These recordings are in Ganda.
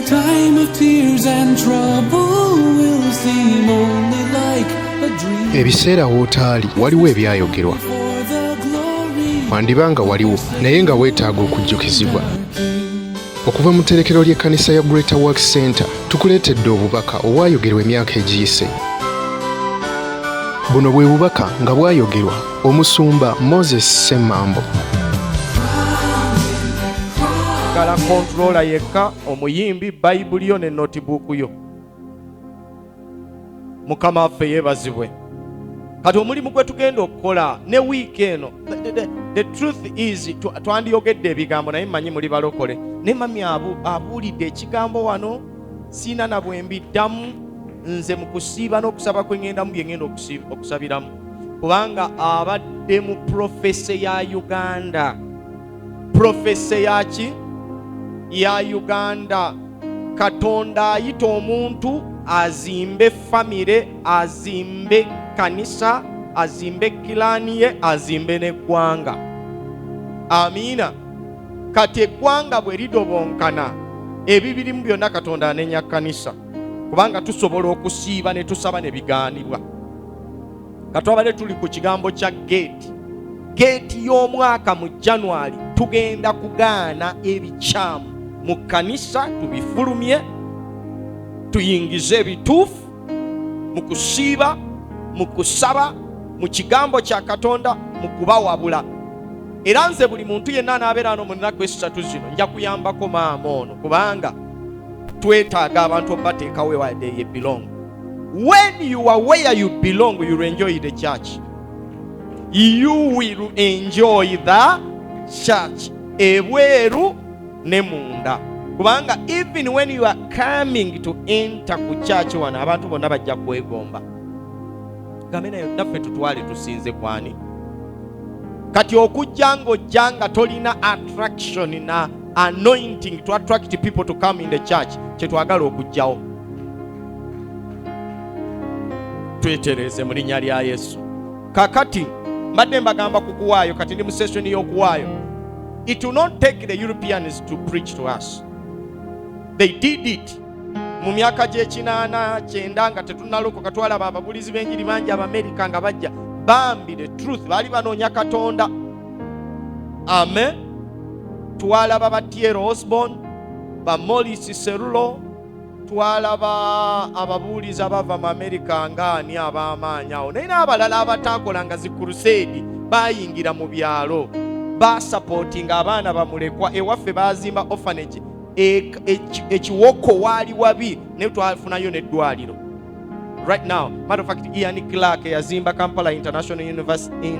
time of tears and trouble will seem only like a dream. Ebiseera wootaali waliwo ebyayogerwa. Wandibanga waliwo naye nga weetaaga okujjukizibwa. Okuva mu tterekero ly'ekkanisa ya Greater Works Center tukuleetedde obubaka obwayogerwa emyaka egiyise. Buno bwe bubaka nga bwayogerwa omusumba Moses Ssemambo. Kala controller yekka omuyimbi Bayibuli yo ne notebook yo. Mukama waffe yeebazibwe. Kati omulimu gwe tugenda okukola ne wiiki eno, the truth is twandiyogedde ebigambo naye mmanyi muli balokole. Ne mami abuulidde ekigambo wano siina na bwe mbiddamu, nze mu kusiiba n'okusaba kwe ŋŋendamu bye ŋŋenda okusabiramu. Kubanga abadde mu profese ya Uganda. Profese yaki? Ya Uganda. Katonda ayita omuntu azimbe famire, azimbe kanisa, azimbe kilani ye, azimbe n'eggwanga. Amiina. Kati eggwanga bwe lidobonkana ebibirimu byonna Katonda anenya kanisa. Kubanga tusobola okusiiba ne tusaba ne bigaanibwa. Katwabale tuli ku kigambo kya gate y'omwaka mu January tugenda kugaana ebikyamu mu kanisa, tubifulumye tuyingize ebituufu mu kusiiba, mu kusaba, mu kigambo kya Katonda, mu kubawabula. Era nze buli muntu yenna anaabeera ano mu nnaku esatu zino nja kuyambako maama ono, kubanga twetaaga abantu obateekawo where they belong. When you are where you belong, you will enjoy the church. You will enjoy the church. Ebweru ne munda. Kubanga even when you are coming to enter ku church wana abantu bonna bajja kwegomba. Gamena naffe tutwale tusinze kwani. Kati okujja ng'ojjanga tolina attraction na anointing to attract people to come in the church, kyetwagala okujjawo. Twetereze mu linnya lya Yesu. Kakati mbadde mbagamba kukuwaayo, kati ndi mu session y'okuwaayo. It will not take the Europeans to preach to us. They did it mu myaka gy'ekinaana kyenda nga tetunnalokoka, twalaba ababulizi b'enjiri bangi Abamerika nga bajja bambi the truth, baali banoonya Katonda. Amen. Twalaba ba T.L. Osborne, ba Morris Cerullo, twalaba ababuulizi abava mu Amerika ng'ani ab'amaanyi awo, naye n'abalala abataakolanga zi crusade bayingira mu byalo basupportinga abaana bamulekwa. Ewaffe bazimba orphanage, ekiwoko waali wabi naye twafunayo n'eddwaliro. Right now, matter of fact, Ian Clark yazimba Kampala International University,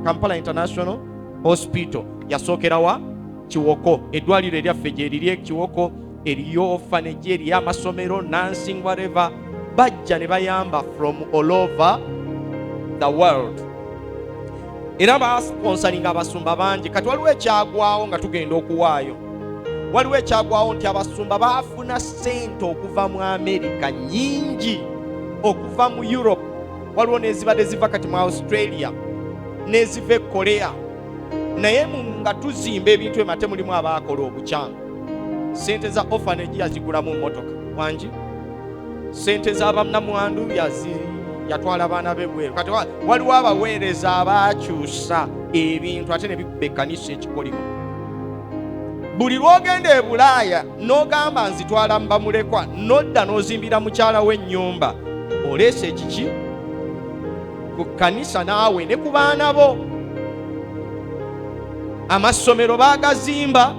Kampala International Hospital yasookera wa Kiwoko. Eddwaliro eryaffe gye liri Kiwoko, eriyo orphanage, eriyo amasomero, nursing, whatever. Bajja ne bayamba from all over the world. Era basponsoringa abasumba bangi. Kati waliwo ekyagwawo nga tugenda okuwaayo. Waliwo ekyagwawo nti abasumba baafuna ssente okuva mu Amerika nyingi, okuva mu Europe. Waliwo n'ezibadde ziva kati mu Australia, n'eziva e Korea. Naye nga tuzimba ebintu emate mulimu abaakola obukyamu. Sente za orphanage yazigulamu mmotoka wangi. Sente z'abannamwandu yatwala abaana b'ebweru. Kati waliwo abaweereza abaakyusa ebintu ate ne bikuba ekkanisa ekikolimo. Buli lw'ogenda e Bulaaya n'ogamba nzitwala mbamulekwa, n'odda n'ozimbira mukyala w'ennyumba, oleese ekiki ku kkanisa naawe ne ku baana bo. Amasomero baagazimba,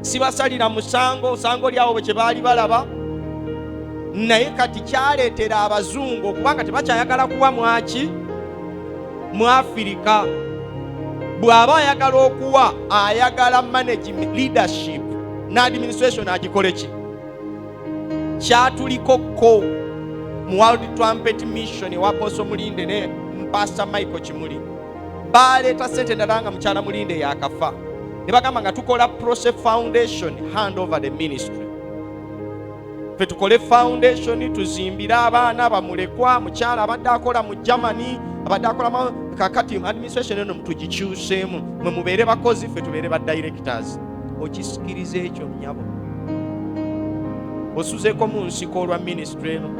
sibasalira musango, sango lyawo bwe kye baali balaba. Naye kati kyaleetera abazungu okubanga tebakyayagala kuwa mwaki mu Afirika. Bw'aba ayagala okuwa, ayagala management, leadership na administration agikole ki? Kyatulikokko mu World Trumpet Mission wa Apostle Mulinde ne Pastor Michael Kimuli. Baleeta ssente ndala nga mukyala Mulinde yakafa. Ne bagamba nga tukola Prose Foundation, hand over the ministry. Fe tukole foundation tuzimbira abaana bamulekwa, mukyala abadde akola mu Germany, abadde akola kakati administration eno tugikyuseemu, mwe mubeere bakozi, fe tubeere ba directors. Okisikiriza ekyo nnyabo. osuzeeko mu nsiko olwa ministry eno,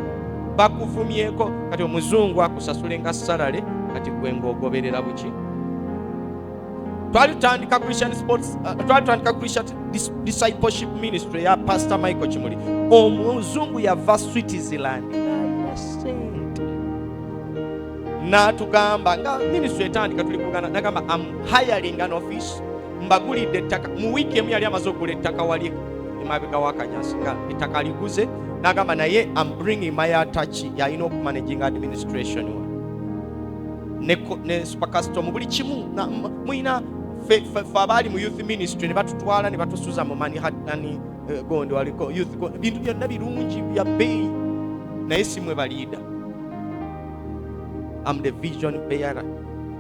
bakuvumyeko, kati omuzungu akusasule nga salale, kati gwe ng'ogoberera buki. Twali tutandika Christian discipleship ministry ya Pastor Michael Kimuli. Omuzungu yava Switzerland n'atugamba nga ministry etandika tuli kugana, n'agamba I'm hiring an office, mbagulidde ettaka. Mu wiiki emu yali amaze okugula ettaka wali emabega w'Akanyasi nga ettaka liguze, n'agamba naye I'm bringing my attach yalina okumanaging administration ne super custom buli kimu muyina fe abaali mu youth ministry ne batutwala ne batusuza mu Manhattan gondo waliko youth bintu byonna birungi bya bei, naye simwe baliida. I'm the vision bearer.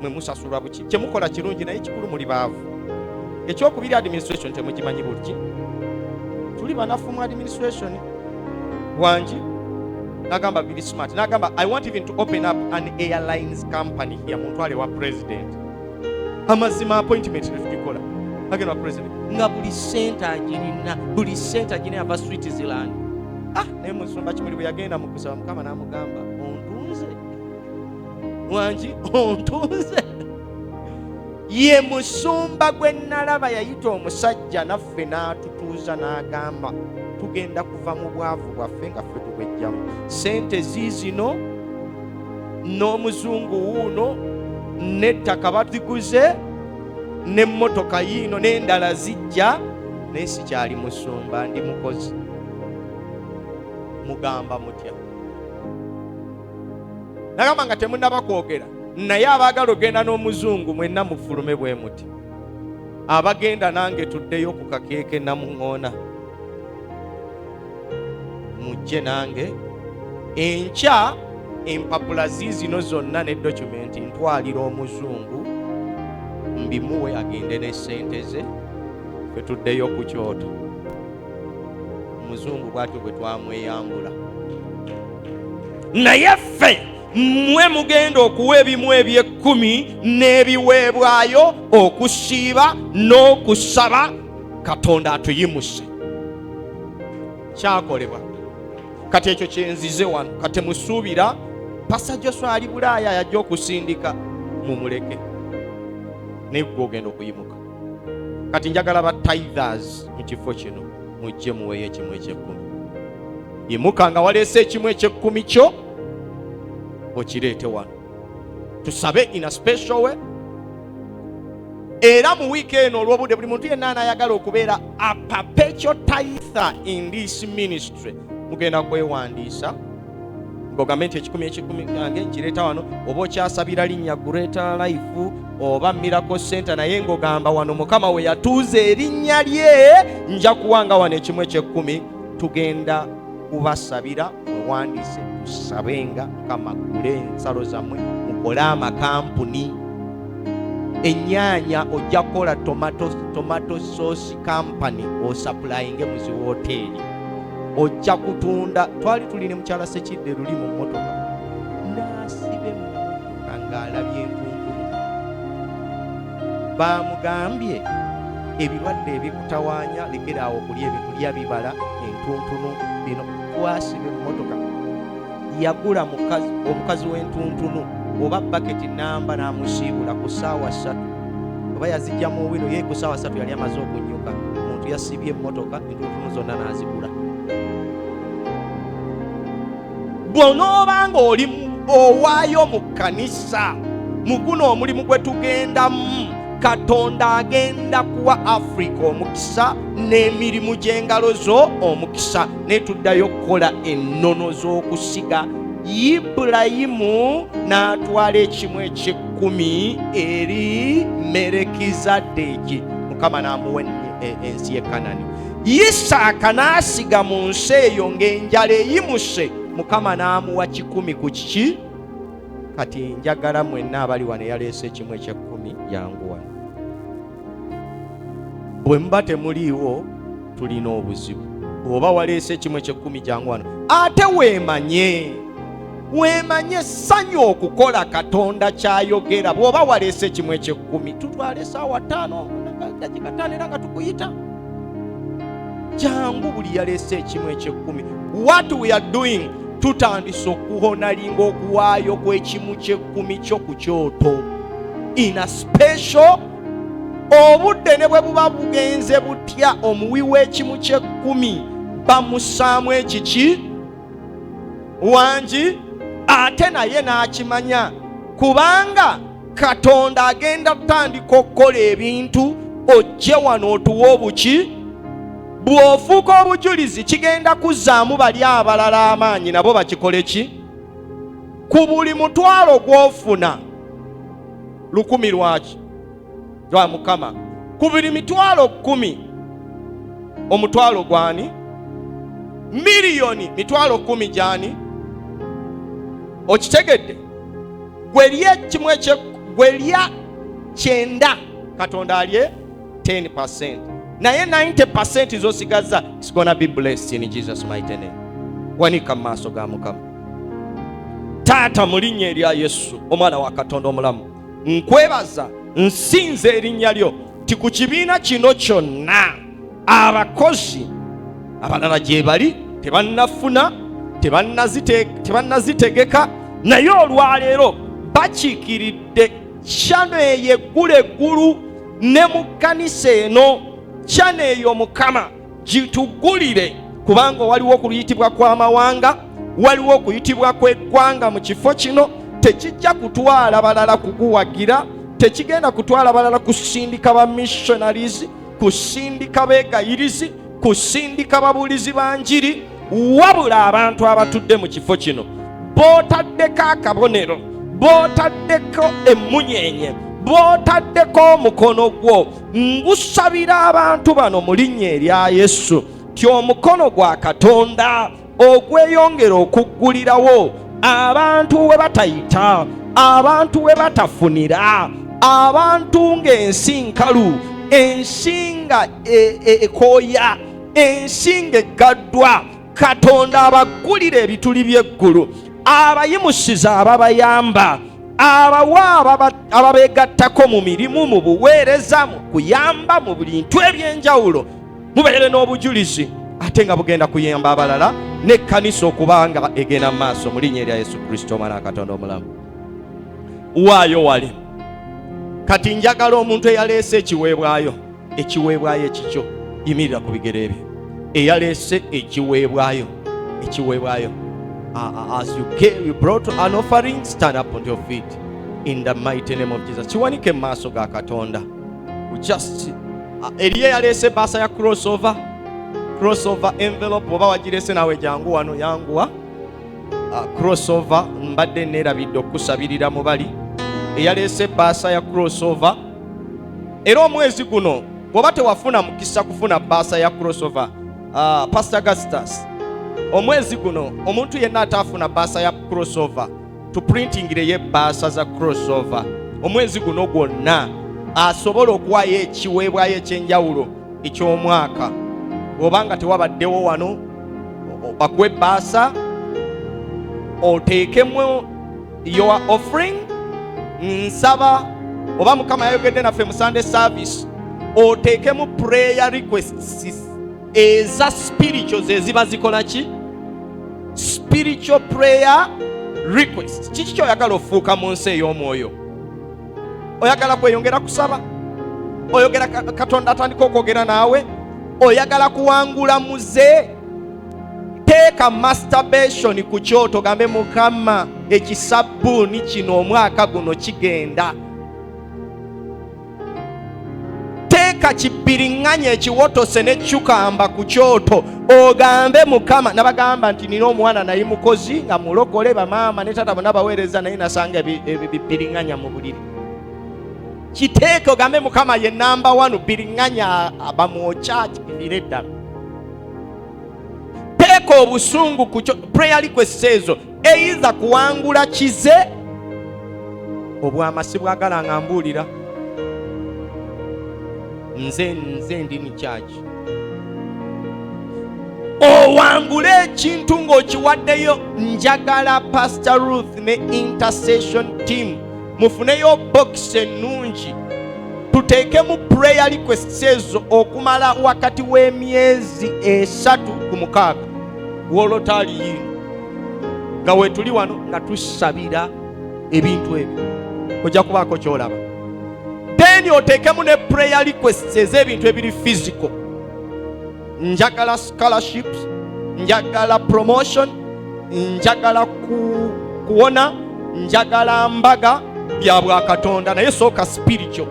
Mwe musasulwa buki kyemukola kirungi naye kikulu muli baavu. Ekyokubiri administration temukimanyi bulki. Tuli banafu mu administration wangi nagamba very smart, nagamba I want even to open up an airlines company here muntwale wa president. Amazima appointment nifikola agenda wa president nga buli center agirina ava Switzerland. Naye Musumba Kimuli bwe yagenda mu kusaba Mukama n'amugamba ontunze wangi ontunze. Ye musumba gwe nalaba yayita omusajja naffe n'atutuuza n'agamba tugenda kuva mu bwavu bwaffe nga ffe tubwejjamu. Sente ziizino n'omuzungu wuuno n'ettaka batiguze n'emmotoka yiino n'endala zijja, naye sikyali musumba, ndi mukozi. Mugamba mutya? Nagamba nga temunnaba kwogera, naye abaagala ogenda n'omuzungu mwenna mufulume bwe muti. Abagenda nange tuddeyo ku kakeeke namuŋŋoona, mujje nange enkya empapula ziizino zonna ne dokumenti ntwalira omuzungu mbimuwe agende ne ssente ze, ffe tuddeyo ku kyoto. Omuzungu bw'atyo bwe twamweyambula. Naye ffe mmwe mugenda okuwa ebimu eby'ekkumi n'ebiweebwayo okusiiba n'okusaba Katonda atuyimuse. Kyakolebwa. Kati ekyo kyenzize wano, kati musuubira Pastor Joshua ali Bulaaya yajja okusindika, mumuleke naye gwe ogenda okuyimuka. Kati njagala ba tithers mu kifo kino mujje muweeyo ekimu eky'ekkumi. Yimuka nga waleese ekimu eky'ekkumi kyo okireete wano tusabe in a special way. Era mu wiiki eno olw'obudde buli muntu yenna anayagala okubeera a perpetual tither in this ministry mugenda kwewandiisa ng'ogambe nti ekikumi yange nkireeta wano, oba okyasabira linnya Greater Life oba Miracle Center, naye ng'ogamba wano Mukama we yatuuza erinnya lye nja kuwanga wano ekimu eky'ekkumi. Tugenda kubasabira muwandiise tusabenga Mukama gule ensalo zammwe, mukole amakampuni. Ennyaanya ojja kukola tomato sauce company osupplyinge mu zi hoteeri, ojja kutunda. Twali tulina mukyala Sekidde luli mu mmotoka n'asibe mu mmotoka ng'alabye entuntunu. Bamugambye ebirwadde ebikutawaanya lekeraawo okulya ebintu lya bibala entuntunu bino. Twasibe mu mmotoka, yagula omukazi w'entuntunu oba baketi namba n'amusiibula ku ssaawa 3, oba yazijja mu wino ye ku ssaawa 3 yali amaze okunyuka. Omuntu yasibye emmotoka entuntunu zonna n'azigula. Bw'onooba ng'oli owaayo mu kkanisa mu guno omulimu gwe tugendamu, Katonda agenda kuwa Africa omukisa n'emirimu gy'engalo zo omukisa. Ne tuddayo kukola ennono z'okusiga. Ibulayimu n'atwala ekimu eky'ekkumi eri Merekizaddeeki, Mukama n'amuwa ensi y'e Kanani. Isaaka n'asiga mu nsi eyo ng'enjala eyimuse, Mukama n'amuwa 10 ku kiki. Kati njagala mwenna abali wano yaleese ekimu eky'ekkumi jangu wano. Bwe muba temuliiwo tulina obuzibu. Bw'oba waleese ekimu eky'ekkumi jangu wano. Ate weemanye ssanyu okukola Katonda ky'ayogera. Bw'oba waleese ekimu eky'ekkumi tutwale essaawa 5 dakika 5 era nga tukuyita. jangu buli yaleese ekimu eky'ekkumi. What we are doing, tutandise okuhonalinga okuwaayo kw'ekimu ky'ekkumi kyo ku kyoto in a special. Obudde ne bwe buba bugenze butya, omuwi w'ekimu ky'ekkumi bamusaamu ekiki wangi, ate naye n'akimanya, kubanga Katonda agenda kutandika okukola ebintu. Ojje wano otuwe obuki, bw'ofuuka obujulizi kigenda kuzzaamu bali abalala amaanyi nabo bakikole ki. Ku buli mutwalo gw'ofuna 100 lwaki lwa Mukama, ku buli mitwalo 10 omutwalo gwani, miliyoni mitwalo 10 gyani. Okitegedde? Gwe lya 9 Katonda alye 10%, naye 90% zosigaza is gonna be blessed in Jesus mighty name. Wanika maaso ga Mukama. Taata, mu linnya erya Yesu omwana wa Katonda omulamu, nkwebaza nsinze erinnya lyo ti ku kibiina kino kyonna abakozi abalala gye bali tebannafuna, tebannazitegeka, naye olwaleero bakiikiridde kyano eyo eggulu ne mu kkanisa eno. Kyano eyo Mukama gitugulire, kubanga waliwo okuyitibwa kw'amawanga, waliwo okuyitibwa kw'eggwanga mu kifo kino. Tekijja kutwala balala kuguwagira, tekigenda kutwala balala kusindika ba missionaries, kusindika beegayirizi, kusindika babuulizi ba njiri, wabula abantu abatudde mu kifo kino bootaddeko akabonero, bootaddeko emmunyenye, bootaddeko omukono gwo. Ngusabira abantu bano mu linnya erya Yesu ti omukono gwa Katonda ogweyongera okuggulirawo abantu we batayita, abantu we batafunira, abantu ng'ensi nkalu, ensi nga ekooya, ensi nga eggaddwa. Katonda abaggulira ebituli by'eggulu, abayimusiza ababayamba, abawa ababeegattako mu mirimu, mu buweereza, mu kuyamba, mu bintu eby'enjawulo. Mubeere n'obujulizi ate nga bugenda kuyamba abalala n'ekkanisa okuba nga egenda mu maaso mu linnya erya Yesu Kristo omwana wa Katonda omulamu. Waayo wali kati njagala omuntu eyaleese ekiweebwayo ekikyo yimirira ku bigere bye. Eyaleese ekiweebwayo as you brought an offering, stand up on your feet in the mighty name of Jesus. Kiwanike mu maaso ga Katonda. Just eriye yaleese baasa ya crossover envelope, oba wagirese nawe jangu wano, yanguwa crossover. Mbadde neerabidde okusabirira mu bali eyaleese baasa ya crossover. Era omwezi guno bw'oba tewafuna mukisa kufuna baasa ya crossover, Pastor Augustus, omwezi guno omuntu yenna ataafuna baasa ya crossover tuprintingire baasa za crossover omwezi guno gwonna asobola okuwaayo ekiweebwayo ekyenjawulo eky'omwaka. Obanga tewabaddewo wano bakuwe baasa, oteekemu your offering. Nsaba oba Mukama yayogedde naffe mu Sunday service, oteekemu prayer requests eza spirituals eziba zikola ki? Spiritual prayer requests. Kiki kyoyagala ofuuka mu nsi ey'omwoyo? Oyagala kweyongera kusaba? Oyogera Katonda atandika okwogera naawe? Oyagala kuwangula muze? Teeka masturbation ku kyoto, gambe Mukama ekisabbuuni kino omwaka guno kigenda. Teeka kibiriŋŋanya ekiwotose ne kyukamba ku kyoto, ogambe Mukama. Nabagamba nti nina omwana naye mukozi nga mulokole, bamaama ne tata bonna baweereza, naye nasanga ebibiriŋŋanya mu buliri. Kiteeke ogambe Mukama ye namba 1, biriŋŋanya abamwokya kibire ddala. Teeka obusungu ku prayer requests ezo, eyiza kuwangula kize obwamasi bwagala nga mbuulira nze ndi ni charge. Owangule ekintu ng'okiwaddeyo. Njagala Pastor Ruth ne intercession team mufuneyo box ennungi tuteekemu prayer requests ezo okumala wakati w'emyezi 3 ku 6 w'olotali yino nga wetuli wano nga tusabira ebintu ebyo, ojja kubaako kyolaba. Then oteekemu ne prayer requests ez'ebintu ebiri physical. Njagala scholarships, njagala promotion, njagala kuwona, njagala mbaga bya bwa Katonda, naye sooka spiritual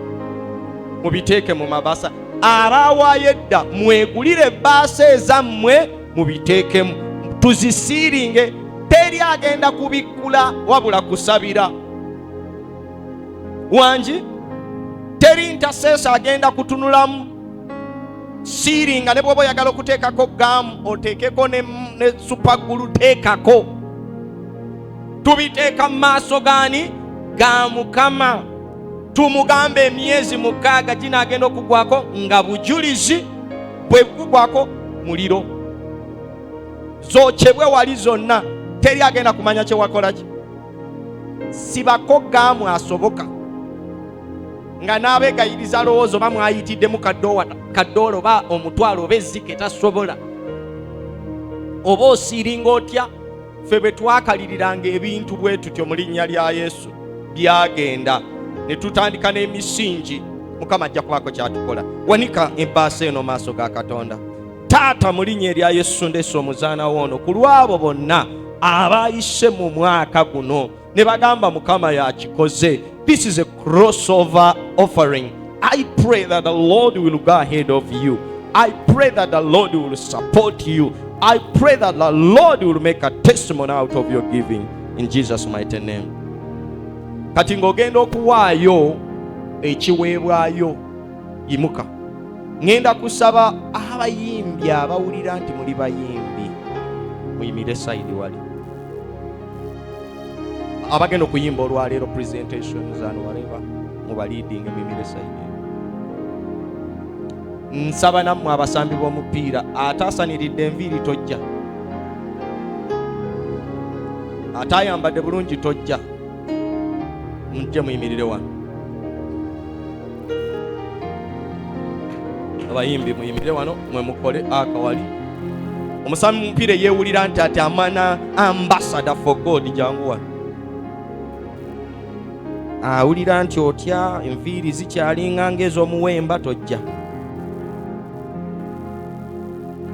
mubiteeke mu mabasa. Abawaayo edda mwegulire ebbaasa ezammwe mubiteekemu, tuzisiiringe. Teri agenda kubikkula wabula kusabira. Wangi teri intercessor agenda kutunulamu siiringa. Ne bw'oba oyagala okuteekako gamu oteekeko ne supagulu teekako. Tubiteeka mu maaso gani? Ga Mukama. Tumugambe emyezi 6 ginaagenda okugwako nga bujulizi bwe kugwako muliro. Zokyebwe wali zonna, teri agenda kumanya kye wakola ki. Sibako gamu asoboka nga n'abeegayiriza lowoozo bamwayitiddemu kaddoola oba omutwalo oba ezzike tasobola. Oba osiiringa otya? Ffe bwe twakaliriranga ebintu bwe tutyo mu linnya lya Yesu byagenda ne tutandika n'emisingi, Mukama ajja kubaako kyatukola. Wanika ebbaasa eno maaso ga Katonda. Taata, mu linnya erya Yesu ndeese omuzaana woono ku lw'abo bonna abayise mu mwaka guno ne bagamba Mukama yakikoze. This is a crossover offering. I pray that the Lord will go ahead of you. I pray that the Lord will support you. I pray that the Lord will make a testimony out of your giving in Jesus' mighty name. Kati ng'ogenda okuwaayo ekiweebwayo, yimuka. Ngenda kusaba abayimbi abawulira nti muli bayimbi muyimire sayidi wali. Abagenda okuyimba olwaleero presentations and whatever muba leading muyimire sayidi. Nsaba nammwe abasambi b'omupiira ataasaniridde enviiri tojja, ataayambadde bulungi tojja, mujje muyimirire wano. Abayimbi muyimirire wano mwe mukole akawali. Omusambi mupiira yeewulira nti ati amana ambassador for God jangu wano. Awulira nti otya enviiri zikyalinga ng'ez'omuwemba tojja.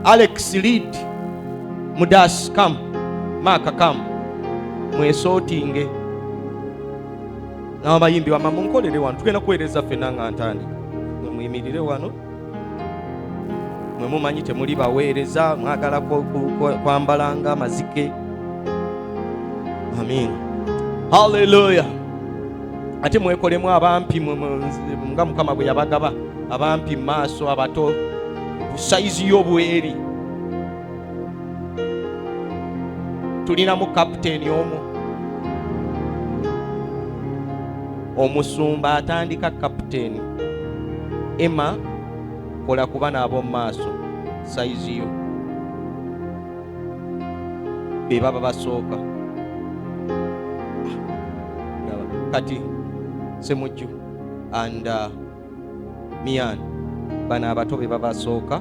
Alex lead Mudas come, Maka come, mwesootinge n'abayimbi wama munkolere wano. Tugenda kuweereza ffenna nga ntandika. Mwe muyimirire wano, mwe mumanyi temuli baweereza, mwagala kwambalanga amazike. Amin. Hallelujah. Ate mwekolemu abampi nga Mukama bwe yabagaba, abampi maaso abato saizi y'obweri. Tulinamu kapiteeni omu, omusumba atandika kapiteeni. Emma kola kuba n'ab'omu maaso saizi yo be baba basooka. Kati Semujju and Mian bana abato be babasooka,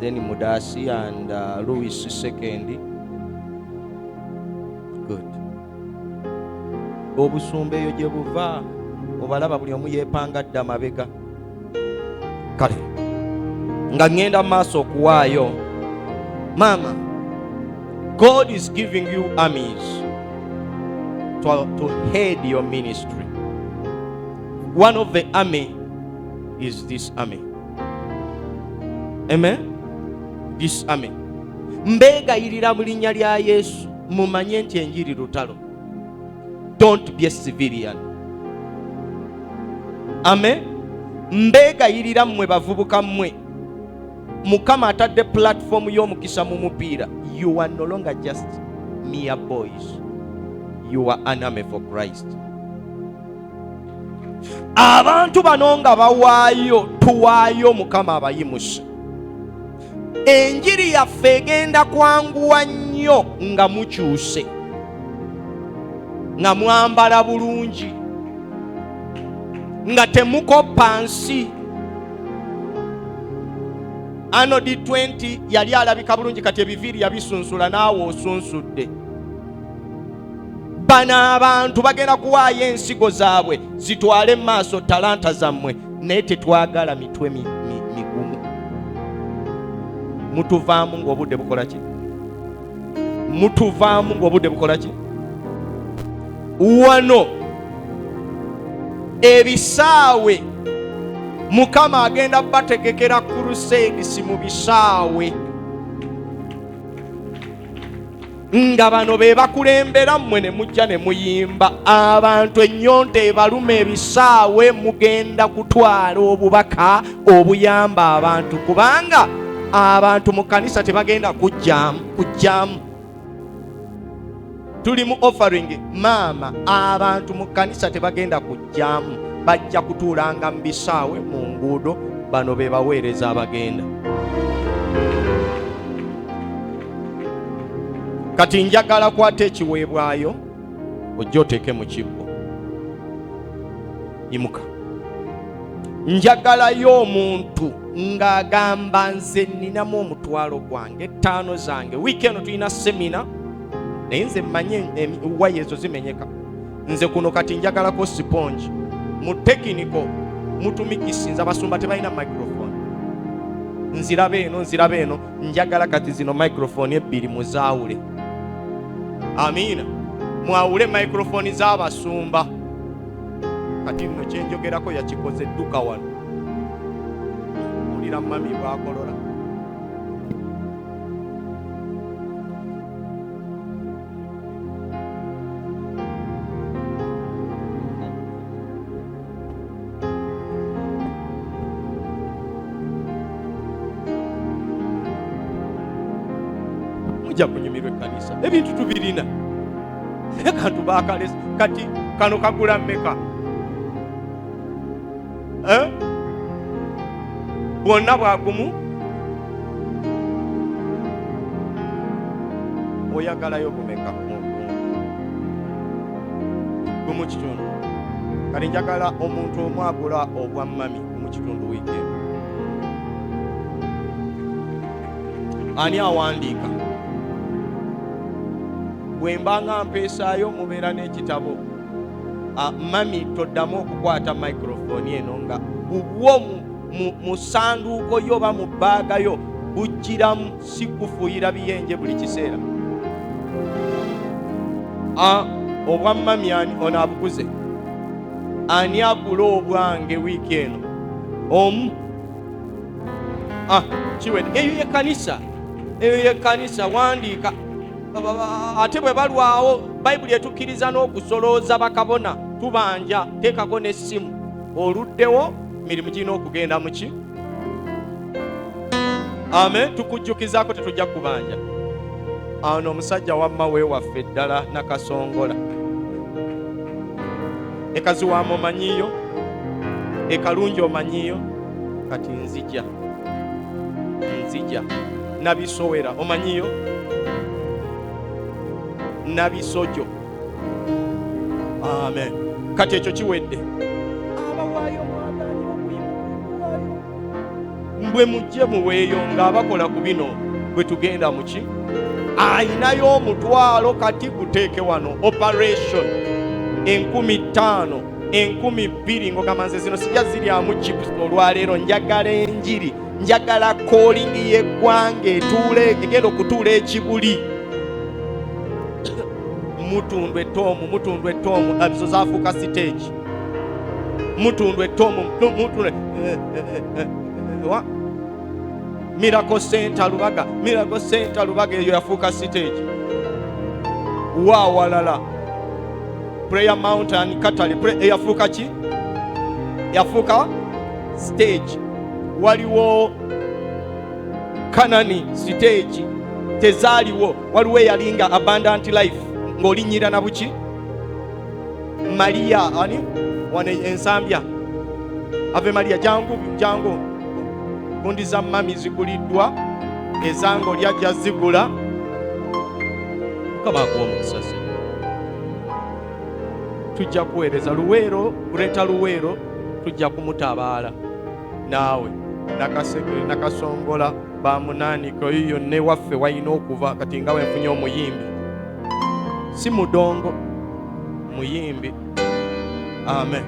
then Mudasi and Louis second. Good. Obusumba eyo gye buva obalaba buli omu yeepangadde amabega. Kale nga ngenda maaso okuwaayo, Mama, God is giving you armies to head your ministry. One of the army is this army. Amen. This army. Mbegayirira mu linnya lya Yesu mumanye nti enjiri lutalo. Don't be a civilian. Amen. Mbegayirira mmwe bavubuka mmwe. Mukama atadde platform y'omukisa mu mupiira. You are no longer just mere boys. You are an army for Christ. Abantu bano nga bawaayo, tuwaayo Mukama abayimusa. Enjiri yaffe egenda kwanguwa nnyo nga mukyuse, nga mwambala bulungi, nga temukopa nsi. Ano di 20 yali alabika bulungi, kati ebiviiri yabisunsula, naawe osunsudde. Bano abantu bagenda kuwaayo ensigo zaabwe zitwale maaso talanta zammwe, naye tetwagala mitwe migumu. Mutuvaamu ng'obudde bukola ki? Mutuvaamu ng'obudde bukola ki? Wano ebisaawe Mukama agenda bategekera crusade, si mu bisaawe. Nga bano be bakulembera mmwe ne mujja ne muyimba. Abantu ennyonta ebaluma ebisaawe, mugenda kutwala obubaka obuyamba abantu, kubanga abantu mu kanisa tebagenda kujjamu. Tuli mu offering maama, abantu mu kanisa tebagenda kujjamu, bajja kutuulanga mu bisaawe mu nguudo. Bano be baweereza abagenda. Kati njagala kwata ekiweebwayo ojja oteeke mu kibbo. Imuka. Njagalayo omuntu ng'agamba nze nninamu omutwalo gwange, 5 zange. Wiiki eno tulina semina, naye nze mmanye waya ezo zimenyeka. Nze kuno kati njagalako sipongi. Mu tekiniko mutumikisinza, abasumba tebalina microphone. Nziraba eno, njagala kati zino microphone 2 muzaawule. Amiina. Mwawule microphone z'abasumba. Kati nno kyenjogerako yakikoze edduka wano. Ulira mami bwakolola. Mujja kunyumirwa ekkanisa. Ebintu tubirina. Kantu bakalesa. Kati kano kagula mmeka? Bwonna bwagumu. Oyagalayo bumeka? Gumu kitundu. Kati njagala omuntu omu agula obwa mami mu kitundu wiiki eno. Ani awandiika? Bwe mbanga mpeesaayo mubeera n'ekitabo. Mami toddamu okukwata microphone eno nga bubwo mu sanduuko yo oba mu bbaaga yo bujjiramu, si kufuuyira biyenje buli kiseera. Obwa mami ani ono abuguze? Ani agula obwange wiiki eno? Omu? Kiwedde. Eyo ye kanisa, wandiika. Ate bwe balwawo Bayibuli etukkiriza n'okusolooza bakabona, tubanja, teekako n'essimu. Oluddewo mirimu girina okugenda mu ki? Amen. Tukujjukizaako tetujja kubanja. Ano omusajja wamma weewaffe ddala Nakasongola. Ekazi waamu omanyiyo, ekalungi omanyiyo. Kati nzija Nabisowera omanyiyo, Nabisojo. Amen. Kati ekyo kiwedde. Abawaayo mwagaanyi okuyimukuwaayo. Mbwe mujje muweeyo ng'abakola ku bino bwe tugenda mu ki? Ayinayo omutwalo kati guteeke wano. Operation 15,000, 20,000 ng'ogamba nze zino sijja ziryamu chips olwaleero. Njagala enjiri, njagala calling y'eggwanga etuule, egenda okutuula ekibuli. Mutundwe tomu abizo zafuuka stage. Mutundwe tomu Miracle Center Lubaga eyo yafuuka stage. Walala Prayer Mountain Katale yafuuka ki? Yafuuka stage. Waliwo Kanani stage tezaaliwo. Waliwo eyalinga Abundant Life ng'olinyira na buki? Maria ani wane ensambya. Ave Maria jangu gundi za mami ziguliddwa, ezango lyajja zigula. Kabaako omusasi. Tujja kuweereza Luweero, kuleta Luweero tujja kumutabaala naawe nakasegere nakasongola bamunaanika yiyo ne waffe walina okuva kati nga wenfunye omuyimbi si mudongo muyimbi. Amen.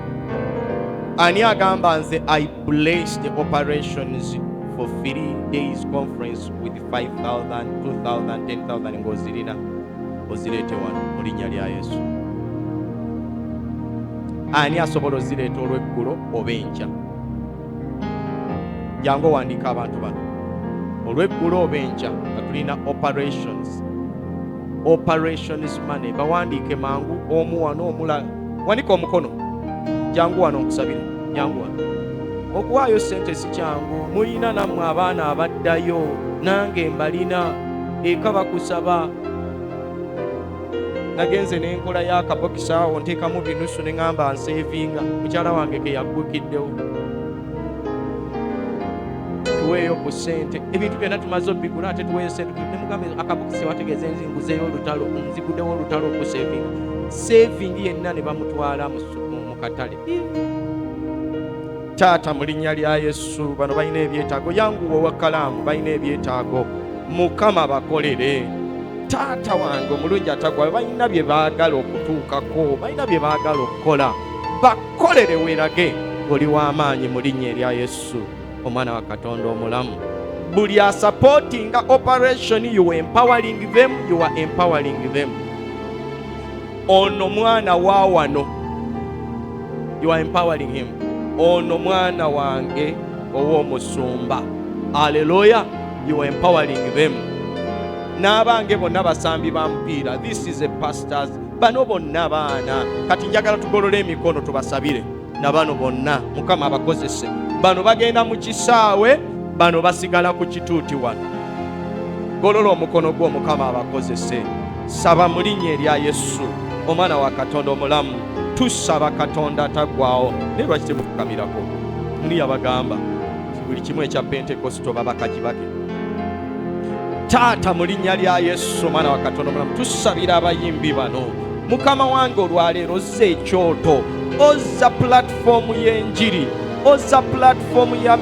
Ani agamba nze I bless the operations for 3 days conference with 5,000, 2,000, 10,000 ng'ozirina ozireete wano mu linnya lya Yesu. Ani asobola ozireeta olw'eggulo oba enkya? Jangu owandiika abantu bano olw'eggulo oba enkya nga tulina operations money. Bawandiike mangu omu wano omulala. Wandika omukono. Jangu wano nkusabire. Jangu wano. Okuwaayo ssente si kyangu. Mulina nammwe abaana abaddayo nange mbalina eka bakusaba. Nagenze n'enkola y'akabokisi awo nteekamu binusu ne ŋŋamba nseevinga. Mukyala wange ke yaggukiddewo. Tuweeyo ku ssente. Ebintu byonna tumaze obbigula ate tuweeyo ssente. Ne mugambe akabokisi wategeeza nzinguzeeyo olutalo. Nziguddewo olutalo okuseevinga. Saving yenna ne bamutwala mu katale. Taata mu linnya lya Yesu bano balina ebyetaago. Yanguwa owa kalaamu balina ebyetaago. Mukama bakolere. Taata wange omulungi atagwa balina bye baagala okutuukako. Balina bye baagala okukola. Bakolere weerage. Oli w'amaanyi mu linnya erya Yesu omwana wa Katonda omulamu. Buli asupportinga operation you are empowering them. You are empowering them. Ono mwana wa wano. You are empowering him. Ono mwana wange ow'omusumba. Hallelujah. You are empowering them. N'abange bonna basambi ba mupiira. This is a pastors. Bano bonna baana. Kati njagala tugolole emikono tubasabire. Na bano bonna Mukama abakozese. Bano bagenda mu kisaawe. Bano basigala ku kituuti wano. Golola omukono gwo Mukama abakozese. Saba mu linnya erya Yesu omwana wa Katonda omulamu. Tusaba Katonda ataggwaawo. Ne lwaki temufukamirako? Ndi abagamba buli kimu ekya Pentekosto babakakibake. Taata mu linnya lya Yesu omwana wa Katonda omulamu tusabira abayimbi bano. Mukama wange olwaleero ozza ekyoto, ozza platform y'enjiri, ozza platform ya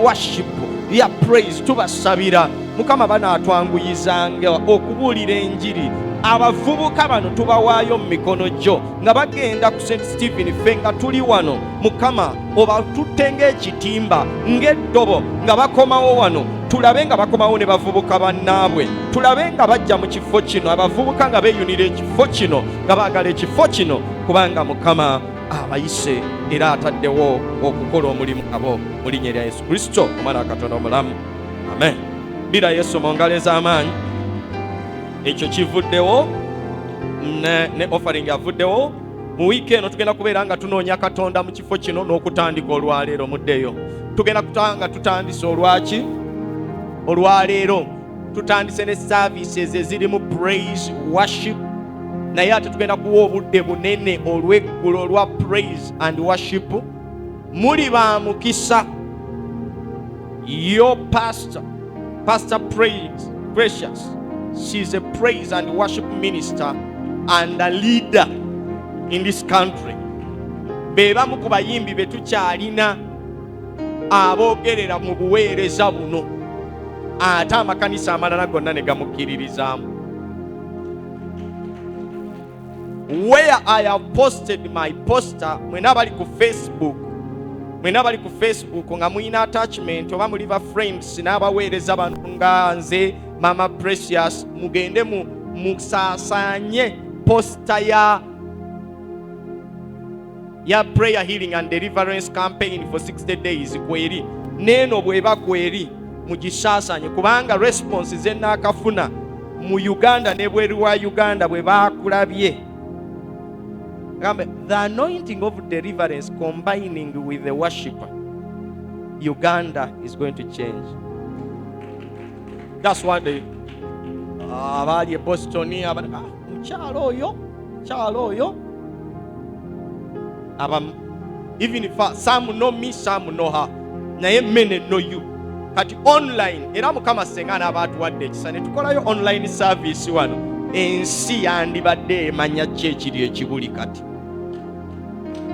worship, ya praise. Tubasabira Mukama banaatwanguyizanga okubuulira enjiri. Abavubuka bano tubawaayo mu mikono gyo nga bagenda ku St. Stephen ffe nga tuli wano. Mukama obatutte ng'ekitimba ng'eddobo nga bakomawo wano. Tulabe nga bakomawo ne bavubuka bannaabwe. Tulabe nga bajja mu kifo kino, abavubuka nga beeyunira ekifo kino, nga baagala ekifo kino, kubanga Mukama abayise era ataddewo okukola omulimu abo mu linnya lya Yesu Kristo omwana wa Katonda omulamu. Amen. Bira Yesu mu ngalo ez'amaanyi. Ekyo kivuddewo ne offering avuddewo. Mu wiiki eno tugenda kubeera nga tunoonya Katonda mu kifo kino n'okutandika olwaleero. Muddeyo tugenda kutanga tutandise olwaki olwaleero. Tutandise ne services ezirimu praise worship, naye ate tugenda kuwa obudde bunene olw'eggulo olwa praise and worship. Muli ba mukisa. Your Pastor Precious, she's a praise and worship minister and a leader in this country. Bebamu ku bayimbi be tukyalina aboogerera mu buweereza buno, ate amakanisa amalala gonna ne gamukkiririzaamu. Where I have posted my poster, mwena abali ku Facebook nga muyina attachment oba muli ba friends n'abaweereza bano nga nze Mama Precious, mugende musaasaanye poster ya prayer healing and deliverance campaign for 60 days kweri. Neno bweba kweri mugisaasaanye kubanga response ze naakafuna mu Uganda ne bweru wa Uganda bwe baakulabye. The anointing of deliverance combining with the worshiper, Uganda is going to change. That's what the abali Boston mukyalo oyo even if some know me, some know her, naye many know you. Kati online era Mukama senga n'abaatuwadde ekisa ne tukolayo online service wano ensi yandibadde emanya ki ekiri ekibuli kati.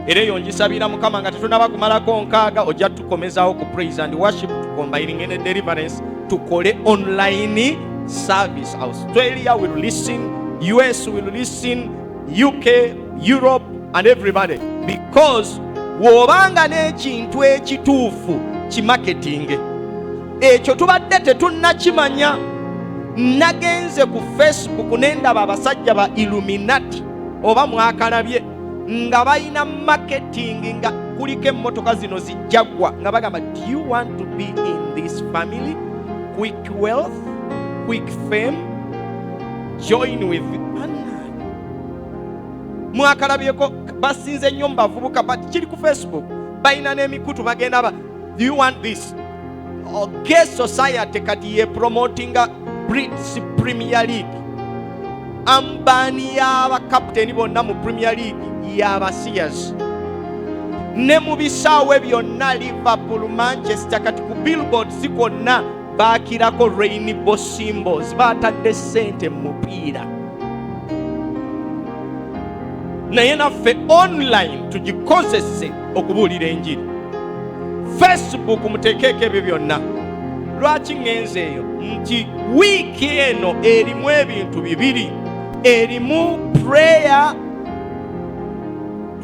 era eyo ngisabira Mukama nga tetunaba kumalako nkaaga ojja tukomezawo ku praise and worship combining ne deliverance tukole online service. Australia will listen, US will listen, UK, Europe and everybody, because wobanga n'ekintu ekituufu kimarketing ekyo tubadde tetunnakimanya. Nagenze ku Facebook nendaba abasajja ba Illuminati oba mwakalabye nga balina marketing nga kuliko emmotoka zino zijjagwa nga bagamba, do you want to be in this family? Quick wealth, quick fame, join with mwakalabyeko. Basinze nnyo mbavubuka but kiri ku Facebook balina n'emikutu bagenda ba, do you want this? Gay society kati ye promoting British Premier League. Ambani y'aba captain bonna mu Premier League y'aba Sears. Ne mu bisaawe byonna Liverpool, Manchester, kati ku billboard zikonna baakirako rainbow symbols, baatadde ssente mu mupiira. Naye naffe online tugikozese okubuulira enjiri. Facebook muteekeko ebyo byonna. Lwaki ngenze eyo? Nti wiiki eno erimu ebintu bibiri. Erimu prayer,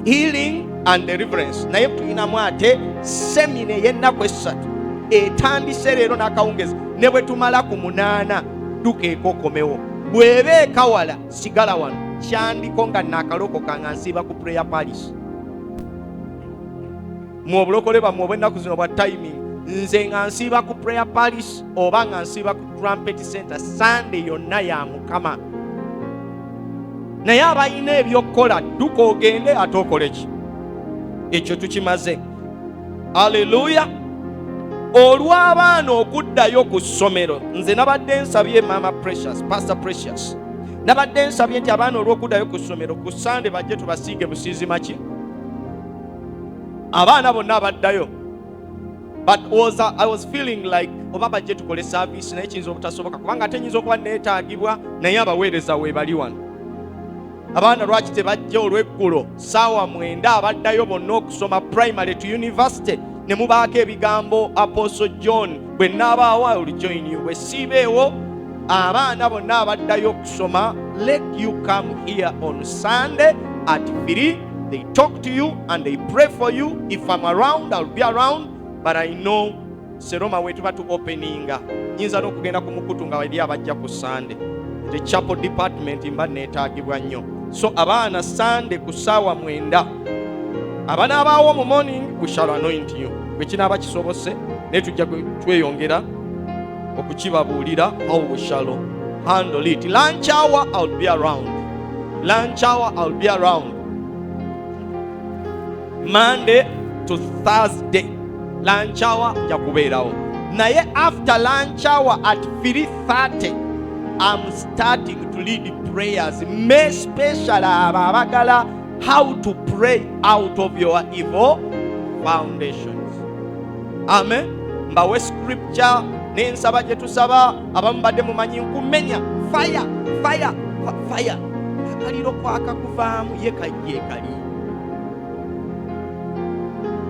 healing and deliverance. Naye tulinamu ate semina ey'ennaku essatu etandise leero n'akawungezi, ne bwe tumala ku 8 dukeeko okomewo. Bw'eba ekawala sigala wano, kyandiko nga naakalokoka nga nsiiba ku prayer palace. Mu obulokole bwammwe obw'ennaku zino bwa timing, nze nga nsiiba ku prayer palace oba nga nsiiba ku trumpet center, Sunday yonna ya Mukama. Naye abalina ebyokukola dduka ogende ate okole ki? Ekyo tukimaze. Haleluya. Olw'abaana okuddayo ku ssomero, nze nabadde nsabye Mama Precious, Pastor Precious, nabadde nsabye nti abaana olw'okuddayo ku ssomero ku Sunday bajje tubasiige busiizi maki. Abaana bonna abaddayo, but I was feeling like oba bajje tukole service naye kiyinza obutasoboka kubanga ate nyinza okuba neetaagibwa naye abaweereza we bali wano. Abaana lwaki tebajja olw'eggulo ssaawa 9 abaddayo bonna okusoma primary to university ne mubaako ebigambo Apostle John bwe nnaabaawo I will join you. Bwe siibeewo abaana bonna abaddayo okusoma, let you come here on Sunday at 3. They talk to you and they pray for you. If I'm around, I'll be around, but I know Seroma wetu batu openinga nyinza n'okugenda ku mukutu nga wali abajja ku Sunday. The chapel department mba neetaagibwa nnyo. So abaana Sunday ku ssaawa 9 abanaabaawo mu morning we shall anoint you. Bwe kinaaba kisobose naye tujja tweyongera okukibabuulira how we shall handle it. Lunch hour I'll be around. Lunch hour I'll be around. Monday to Thursday lunch hour nja kubeerawo. Naye after lunch hour at 3:30 I'm starting to lead prayers, especially abagala how to pray out of your evil foundations. Amen. Mbawe scripture nensaba gye tusaba abamu badde mumanyi nkumenya fire fire fire akaliro kwaka kuvaamu ye kajje kali.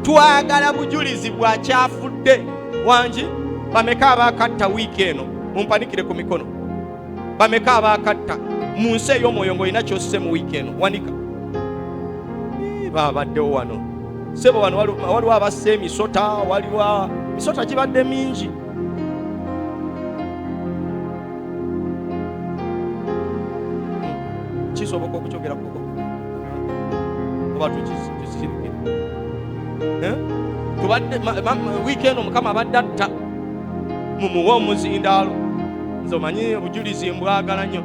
Twagala bujulizi bwa kyafudde wangi. Bameka abakatta wiiki eno mumpanikire ku mikono. Bameka abakatta mu nsi ey'omwoyo ng'olina ky'osse mu wiiki eno wanika. Babaddewo wano sebo wano waliwo abasse emisota, waliwo misota gibadde mingi. Kisoboka okukyogera kuko oba tukisirikire tubadde wiiki eno Mukama abadde atta mumuwa omuzindaalo. Nze omanyi obujulizi mbwagala nnyo.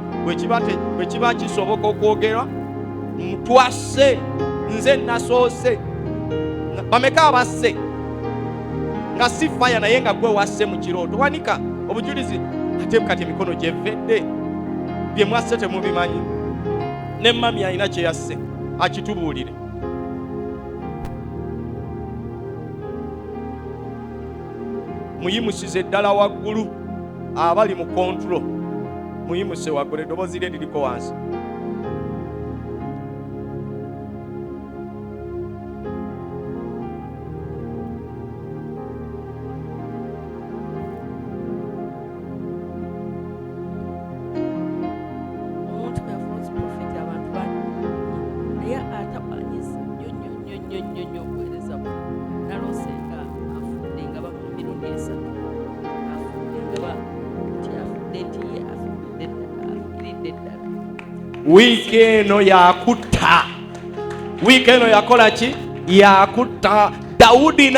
Bwe kiba kisoboka okwogerwa mutwasse nze nasoose. Bameka abasse nga si faya naye nga gwe wasse mu kirooto wanika obujulizi ate kati emikono gyevedde bye mwasse temubimanyi. Ne mami alina kye yasse akitubuulire. Muyimusize ddala waggulu abali mu control. Muyimuse waggulu eddoboozi lye liriko wansi. eddala. Wiiki eno yakutta. Wiiki eno yakola ki? Yakutta. Dawudi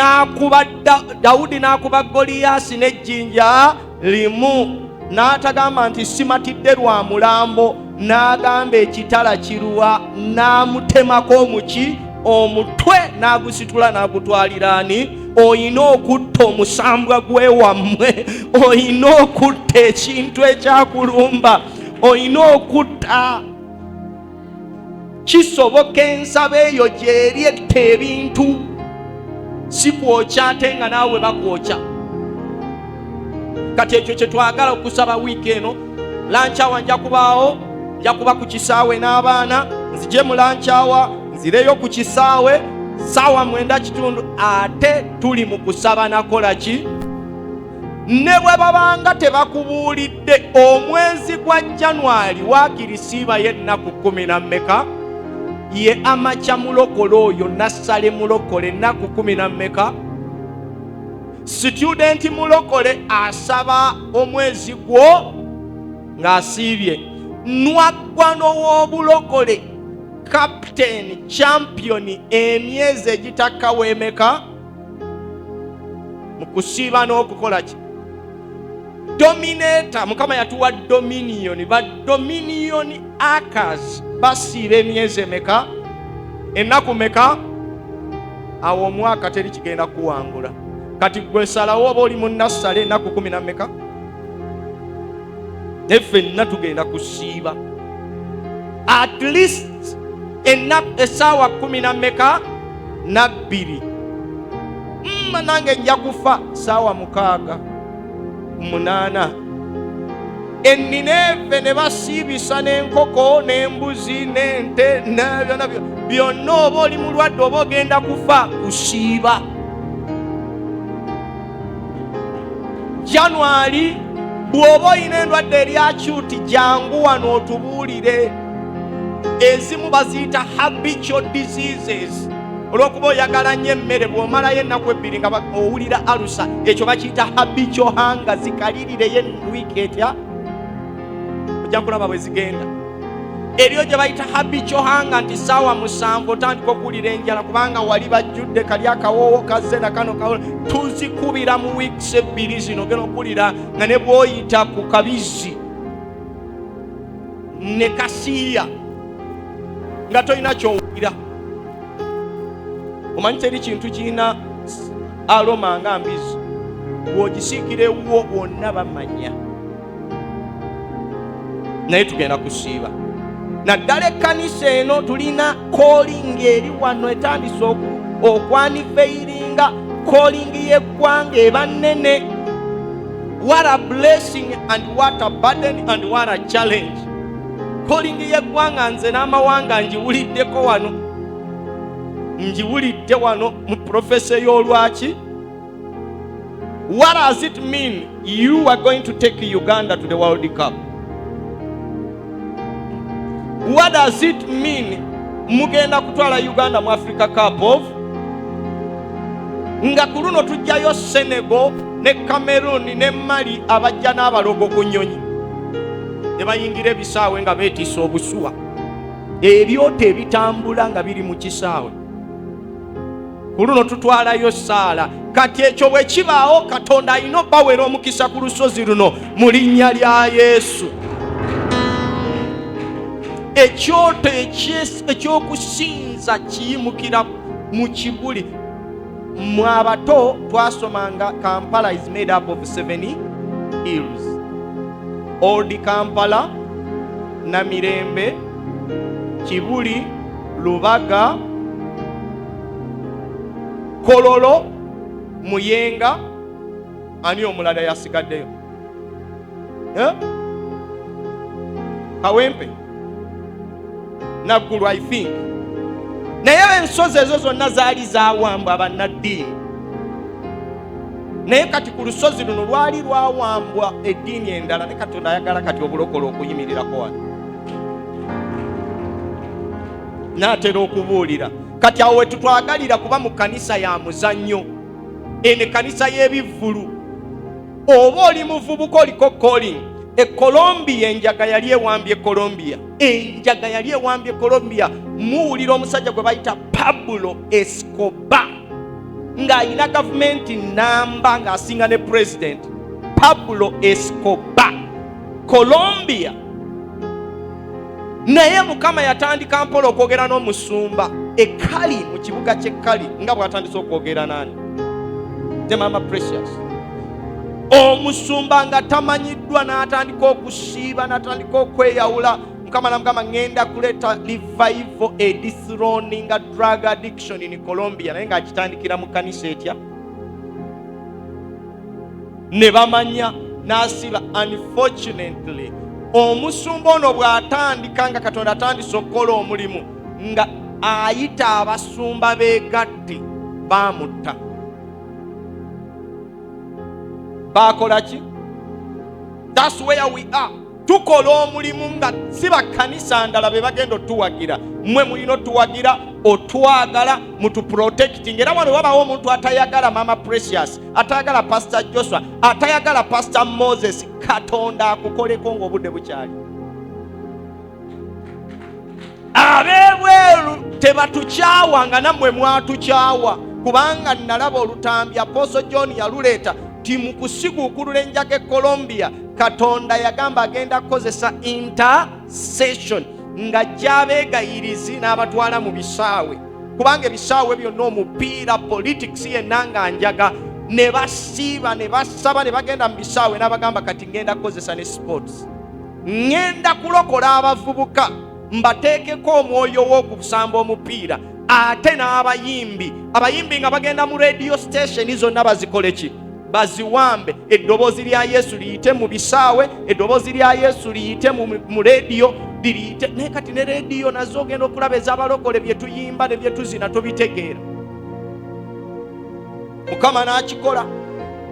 n'akuba Goliyaasi n'ejjinja limu. N'atagamba nti simatidde lwa mulambo, n'agamba ekitala kiruwa, n'amutemako omuki omutwe, n'agusitula n'agutwalira ani? Oyina okutta omusambwa gw'ewammwe, oyina okutta ekintu ekyakulumba, oyina okutta. Kisoboka ensaba eyo gy'eri etta ebintu, si kwokya ate nga naawe bakwokya. Kati ekyo kye twagala okusaba wiiki eno. Lanchawa nja kuba ku kisaawe n'abaana, nzije mu lanchawa, nzireyo ku kisaawe ssaawa 9:30. Ate tuli mu kusaba nakola ki? Ne bwe babanga tebakubuulidde omwezi gwa January waakirisiiba y'ennaku 10 na mmeka? Ye amakya mulokole oyo, nassale mulokole ennaku 10 na mmeka? Student mulokole asaba omwezi gwo ng'asiibye. Nwaggwano w'obulokole, captain, champion, emyezi egitakkawo emeka? Mu kusiiba n'okukola ki? Dominator, Mukama yatuwa dominion, ba dominion acres basiiba emyezi emeka? Ennaku meka? Awo omwaka teri kigenda kuwangula. Kati gwe salawo oba oli mu nassale ennaku 10 na mmeka? Effenna tugenda kusiiba at least essaawa 10 na mmeka? Na 2. Nange nja kufa ssaawa 6, 8. Ennineeve ne basiibisa n'enkoko n'embuzi n'ente byonna. Oba oli mulwadde oba ogenda kufa, kusiiba. January bw'oba olina endwadde eri acuuti, jangu wano otubuulire. Ezimu baziyita habitual diseases. Olw'okuba oyagala nnyo emmere, bw'omalayo ennaku 2 nga owulira alusa, ekyo bakiyita habitual hunger. Zikalirireyo wiiki etya, ojja kulaba bwe zigenda. Eriyo gye bayita habitual hunger, nti ssaawa 7 otandika okuwulira enjala kubanga wali bajjudde kali akawoowo kazze na kano kawo. Tuzikubira mu wiiki 2 zino, ogenda okuwulira nga ne bw'oyita ku kabizi ne kasiiya nga tolina ky'owulira. Omanyi teri kintu kirina aroma nga mbizi, bw'ogisiikira ewuwo bonna bamanya. Naye tugenda kusiiba. Naddala ekkanisa eno tulina calling eri wano etandise okwanifeiringa. Calling y'eggwanga eba nnene. What a blessing and what a burden and what a challenge. Calling y'eggwanga nze n'amawanga njiwuliddeko wano. Njiwulidde wano mu profesa y'olwaki. What does it mean you are going to take Uganda to the World Cup? What does it mean mugenda kutwala Uganda mu Africa Cup of? Nga ku luno tujjayo Senegal ne Cameroon ne Mali abajja n'abalogo ku nnyonyi. Ne bayingira ebisaawe nga beetisa obusuwa. Ebyoto ebitambula nga biri mu kisaawe. Ku luno tutwalayo Saala. Kati ekyo bwe kibaawo, Katonda alina obbawera omukisa ku lusozi luno mu linnya lya Yesu. Ekyoto ekyokusinza kiyimukira mu kibuli. Mu abato twasomanga Kampala is made up of 7 hills. Old Kampala, Namirembe, Kibuli, Lubaga, Kololo, Muyenga, ani omulala yasigaddeyo? Kawempe, Naggulu, I think. Naye ensozi ezo zonna zaali zawambwa bannaddiini. Naye kati ku lusozi luno lwali lwawambwa eddiini endala, ne Katonda ayagala kati obulokole okuyimirirako wano. N'atera okubuulira. Kati awo we tutwagalira kuba mu kanisa ya muzannyo. Eno kanisa y'ebivvulu. Oba oli muvubuka oliko calling, Colombia enjaga yali ewambye Colombia. Enjaga yali ewambye Colombia. Muwulira omusajja gwe bayita Pablo Escobar ng'ayina gavumenti namba ng'asinga ne president. Pablo Escobar, Colombia. Naye Mukama yatandika mpola okwogera n'omusumba Ekali mu kibuga ky'Ekali nga bw'atandise okwogera nani? The Mama Precious. Omusumba nga tamanyiddwa n'atandika okusiiba, n'atandika okweyawula. Mukama namugamba ngenda kuleta revival dethroning drug addiction in Colombia. Naye ng'akitandikira mu kanisa etya ne bamanya n'asiba. Unfortunately omusumba ono bw'atandika nga Katonda atandise okukola omulimu nga ayita abasumba beegatte baamutta. Bakola ki? That's where we are. Tukola omulimu nga si bakkanisa ndala be bagenda otuwagira. Mmwe mulina otuwagira, otwagala, mutuprotecting. Era wano wabawo omuntu atayagala Mama Precious, atayagala Pastor Joshua, atayagala Pastor Moses, Katonda akukoleko ng'obudde bukyali. Abebweru tebatukyawa nga nammwe mwatukyawa, kubanga nalaba olutambi Apostle John yaluleeta ti mu kusiguukulula enjaga Colombia. Katonda yagamba agenda kukozesa intercession nga gy'abeegayirizi n'abatwala mu bisaawe, kubanga ebisaawe byonna omupiira politics yenna nga njaga, ne basiiba ne basaba ne bagenda mu bisaawe n'abagamba kati ngenda kukozesa ne sports. Ngenda kulokola abavubuka mbateekeko omwoyo w'okusamba omupiira, ate n'abayimbi nga bagenda mu radio station zonna bazikole ki? Baziwambe. Eddoboozi lya Yesu liyite mu bisaawe, eddoboozi lya Yesu liyite mu radio, liyite naye kati ne radio nazo ogenda okulaba ez'abalokole bye tuyimba ne bye tuzina tobitegeera. Mukama n'akikola.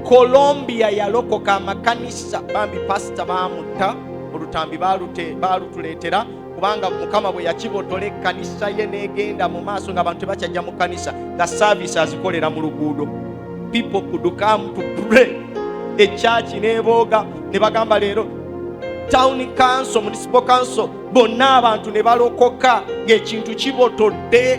Colombia yalokoka amakanisa, bambi pastor baamutta, olutambi baalutuleetera, kubanga Mukama bwe yakibotola ekkanisa ye n'egenda mu maaso ng'abantu tebakyajja mu kanisa, nga service azikolera mu luguudo. People could come to pray. Church nebooga ne bagamba leero town council, municipal council, bonna abantu ne balokoka ng'ekintu kibotodde.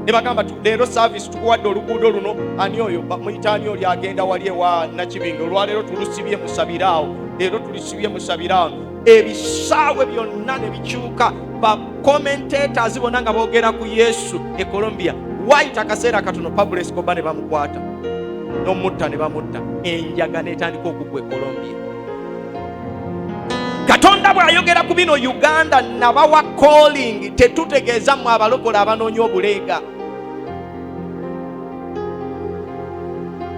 Ne bagamba leero service tukuwadde oluguudo luno, ani oyo muyita ani oli agenda wali ewa Nakibinge, olwaleero tulusibye musabiraawo, leero tulusibye musabiraawo. Ebisaawe byonna ne bikyuka. Ba commentators bonna nga boogera ku Yesu e Colombia. Waita akaseera katono Pablo Escobar ne bamukwata n'omutta ne bamutta. Enjaga n'etandika okugwa e Colombia. Katonda bw'ayogera ku bino Uganda nabawa calling, tetutegeeza mu abalokola abanoonya obuleega.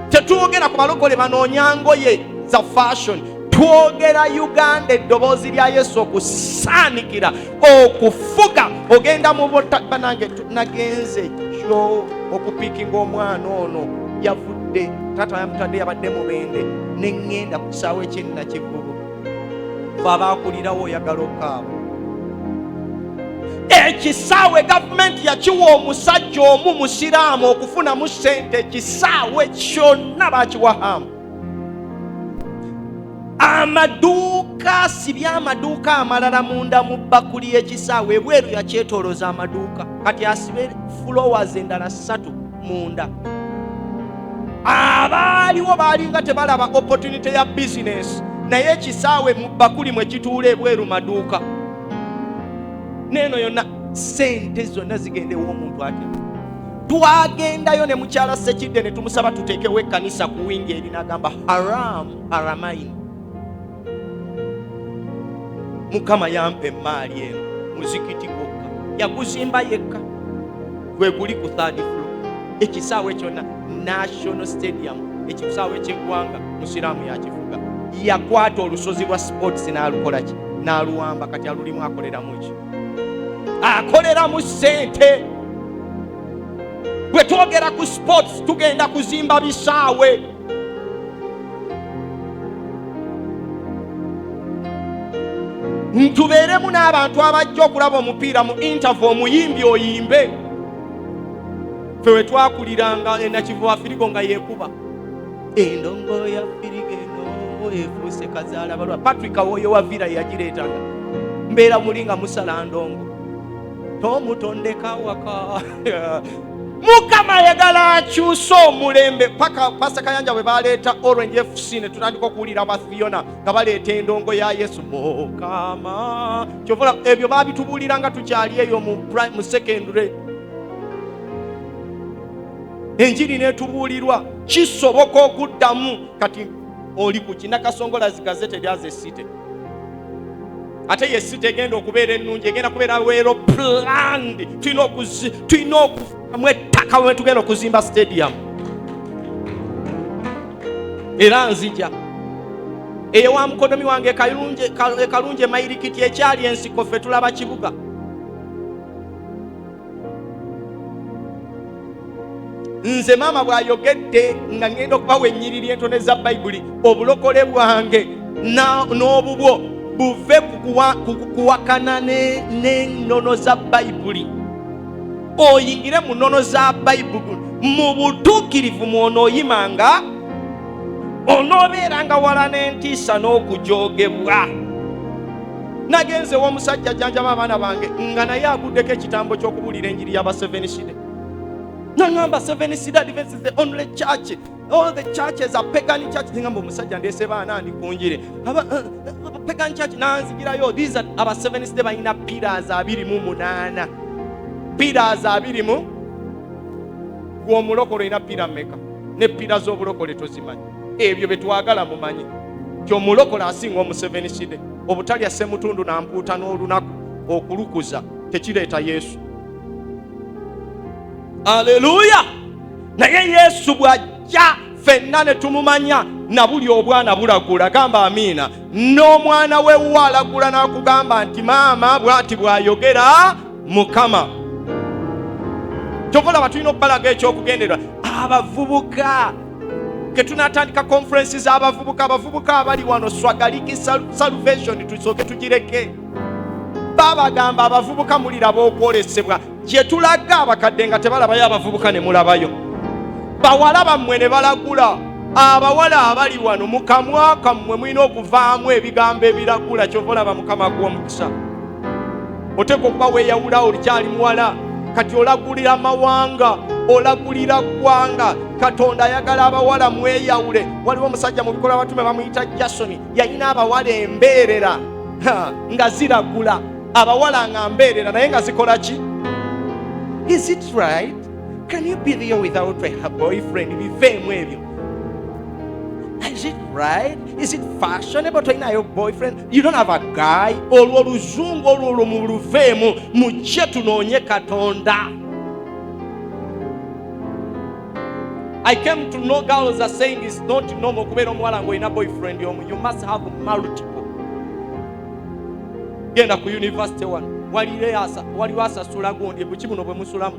Tetwogera ku balokole banoonya ngoye za fashion, twogera Uganda eddoboozi lya Yesu okusaanikira, okufuga. Ogenda mu banange nagenze okupiikinga omwana ono yavudde, taata yamutadde yabadde mubende, ne ŋŋenda ku kisaawe ekyenna kivubu. Fe abaakulirawo oyagala okaaba. Ekisaawe gavumenti yakiwa omusajja omu musiraamu okufunamu ssente. Ekisaawe kyonna baakiwahamu. Amaduuka sibya amaduuka amalala munda mu bakuli y'ekisaawe, ebweru yakyetooloza amaduuka, kati asibe flowers endala 3 munda. Abaaliwo baalinga tebalaba opportunity ya business, naye ekisaawe mu bakuli mwe kituula ebweru maduuka. Neno yonna sente zonna zigendewo omuntu ate. Twagendayo ne mukyala Ssekidde ne tumusaba tuteekewo ekkanisa ku wingi eri, n'agamba haramaini. Mukama yampa emaali eno, muzikiti gwokka, yaguzimba yekka, gwe guli ku 3rd floor. Ekisaawe kyonna National Stadium, ekisaawe ky'eggwanga musiraamu yakifuga. Yakwata olusozi lwa sports n'alukola ki? N'aluwamba, kati alulimu akoleramu ki? Akoleramu ssente. Bwe twogera ku sports tugenda kuzimba bisaawe. Ntubeeremu n'abantu abajja okulaba omupiira mu interval, omuyimbi oyimbe. Ffe we twakuliranga Nakivubo Firigo nga yeekuba endongo ya Firigo eno efuuse kazaala balwa. Patrick Awoyo wa Villa yagireetanga. Mbeera mulinga musala ndongo. Tomutondeka waka. Mukama ayagala akyusa omulembe. Paka Pastor Kayanja bwe baleeta Orange FC ne tutandika okuwulira Fiona nga baleeta endongo ya Yesu. Mukama. Kyovula ebyo baabitubuuliranga tukyali eyo mu secondary. Enjiri netubuulirwa kisoboka okuddamu kati oli ku Kinakasongolazi Gazette lyaze site. Ate ye site egenda okubeera ennungi, egenda kubeera wero planned. Tulina okufukamu ettaka we tugenda okuzimba stadium. Era nzija eyo wa mukodomi wange Kalunje Mayirikiti ekyali ensiko ffe tulaba kibuga. Nze maama bw'ayogedde nga ngenda okubawa ennyiriri entone za Bayibuli, obulokole bwange n'obubwo buve kuwakana n'ennono za Bayibuli. Oyingire mu nnono za Bayibuli mu butuukirivu mw'onooyimanga, onoobeeranga wala n'entiisa n'okujoogebwa. Nagenze w'omusajja jjanjaba abaana bange nga naye aguddeko ekitambo ky'okubuulira enjiri y'aba Seven Seed. Nangamba Seven Seed Adventist is the only church. All the churches are pagan churches. Ningamba omusajja ndese baana ndi kunjire. Pagan church nanzigirayo. These are aba Seven Seed balina pillars 28. Pillars 20. Gwo mulokole ina pira mmeka? Ne pillars z'obulokole tozimanyi. Ebyo betwagala mumanyi. Kyo mulokole asinga omu Seven Seed. Obutalya semutundu na mpuuta n'olunaku okulukuza tekireeta Yesu. Haleluya! Naye Yesu bw'ajja ffenna ne tumumanya na buli obwana bulagula. Gamba amiina. N'omwana we walagula n'akugamba nti maama bw'ati bw'ayogera Mukama. Kyokkola batulina okubalaga ekyokugenderera. Abavubuka ke tunatandika conferences abavubuka abali wano Swagaliki Salvation tusooke tugireke. Babagamba abavubuka muliraba okwolesebwa. Gye tulaga abakadde nga tebalabayo abavubuka ne mulabayo. Bawala bammwe ne balagula. Abawala abali wano mu kamwa kammwe mulina okuvaamu ebigambo ebiragula. Kyova olaba Mukama gw'omukisa. Oteeka okuba weeyawula olikyali muwala. Kati olagulira mawanga, olagulira ggwanga. Katonda ayagala abawala mweyawule. Waliwo omusajja mu Bikola Abatume bamuyita Jasoni. Yalina abawala embeerera nga ziragula. Abawala nga mbeerera naye nga zikola ki? Is it right? Can you be there without a boyfriend? Biveemu ebyo. Is it right? Is it fashionable to have a boyfriend? You don't have a guy? Olwo oluzungu olwo mu luveemu mujje tunoonye Katonda. I came to know girls are saying it's not normal kubeera omuwala ng'olina boyfriend omu. You must have multiple. Genda ku university wano waliwo asasula gundi buki buno bwe musulamu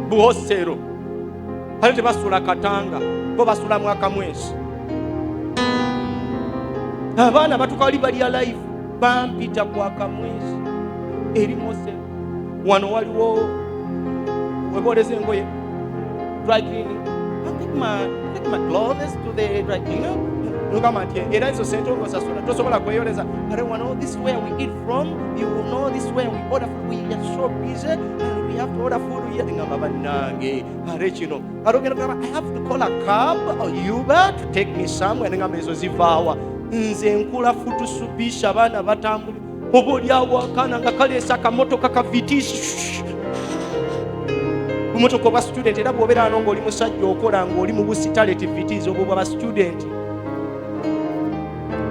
buhosero ate tebasula katanga bo basulamu akamwezi. Abaana batuka wali bali alive bampita ku akamwezi eri mosero wano waliwo weboleza engoye dry cleaning. I take my clothes to the dry cleaner. Era izo sente osasula tosobola kweyoleza. I don't know this is where we eat from. You know this is where we order food. We are so busy and we have to order food here. Ngamba banange are kino I have to call a cab or Uber to take me somewhere. Ngamba izo zivaawa nze nkula futusubisha abaana batambula obuli awo akana nga kaleesa akamotoka ka vitisi kumotoka oba student. Era bw'obeera ano ng'oli musajja okola ng'oli mu busitale tivitizi obwo bw'aba student.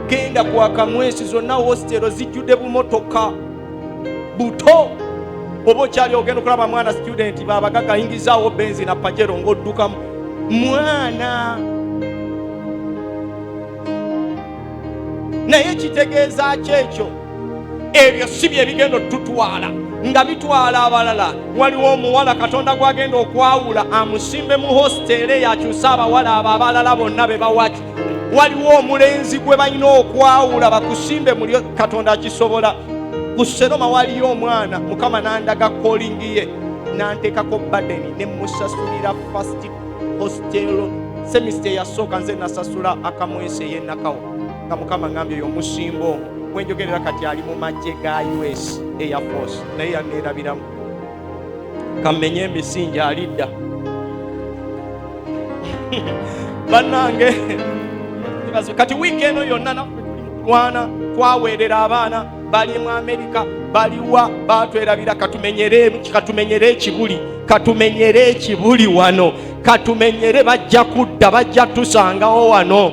Genda ku akamwezi zonna hostelo zijjudde bumotoka buto. Oba okyali ogenda okulaba mwana student babagaga yingizaawo benzi na pajero ng'oddukamu mwana. Naye kitegeeza kyekyo ebyo si bye bigenda tutwala nga bitwala abalala. Waliwo omuwala Katonda gwagenda okwawula amusimbe mu hostele yakyusa abawala abo abalala bonna be bawaki. Waliwo omulenzi gwe balina okwawula bakusimbe mulyo. Katonda akisobola. Ku Seroma waliyo omwana Mukama nandaga calling ye nanteekako badeni ne musasulira first hostel semester yasooka nze nasasula akamwese ey'enakawo nga mukama ngambye oyo musimbo mwenjogerera kati ali mu magye ga US Air Force naye yaneerabiramu kamenye emisingi alidda bannange kati wiiki eno yonna naffe tuli mu kulwana twaweerera abaana bali mu Amerika baliwa batwerabira katumenyere ekibuli wano katumenyere bajja kudda bajja tusangawo wano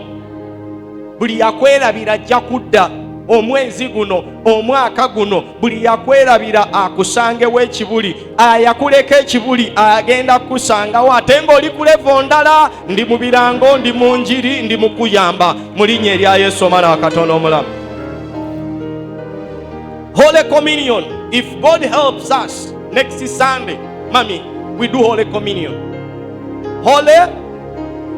buli yakwerabira ajja kudda omwezi guno omwaka guno buli yakwerabira akusangewo ekibuli ayakuleka ekibuli agenda kusangawo ate ng'oli ku levo ndala ndi mu birango ndi mu njiri ndi mu kuyamba mu linnya erya Yesu omwana wa Katonda omulamu. Holy Communion, if God helps us next Sunday, mommy, we do Holy Communion. Holy,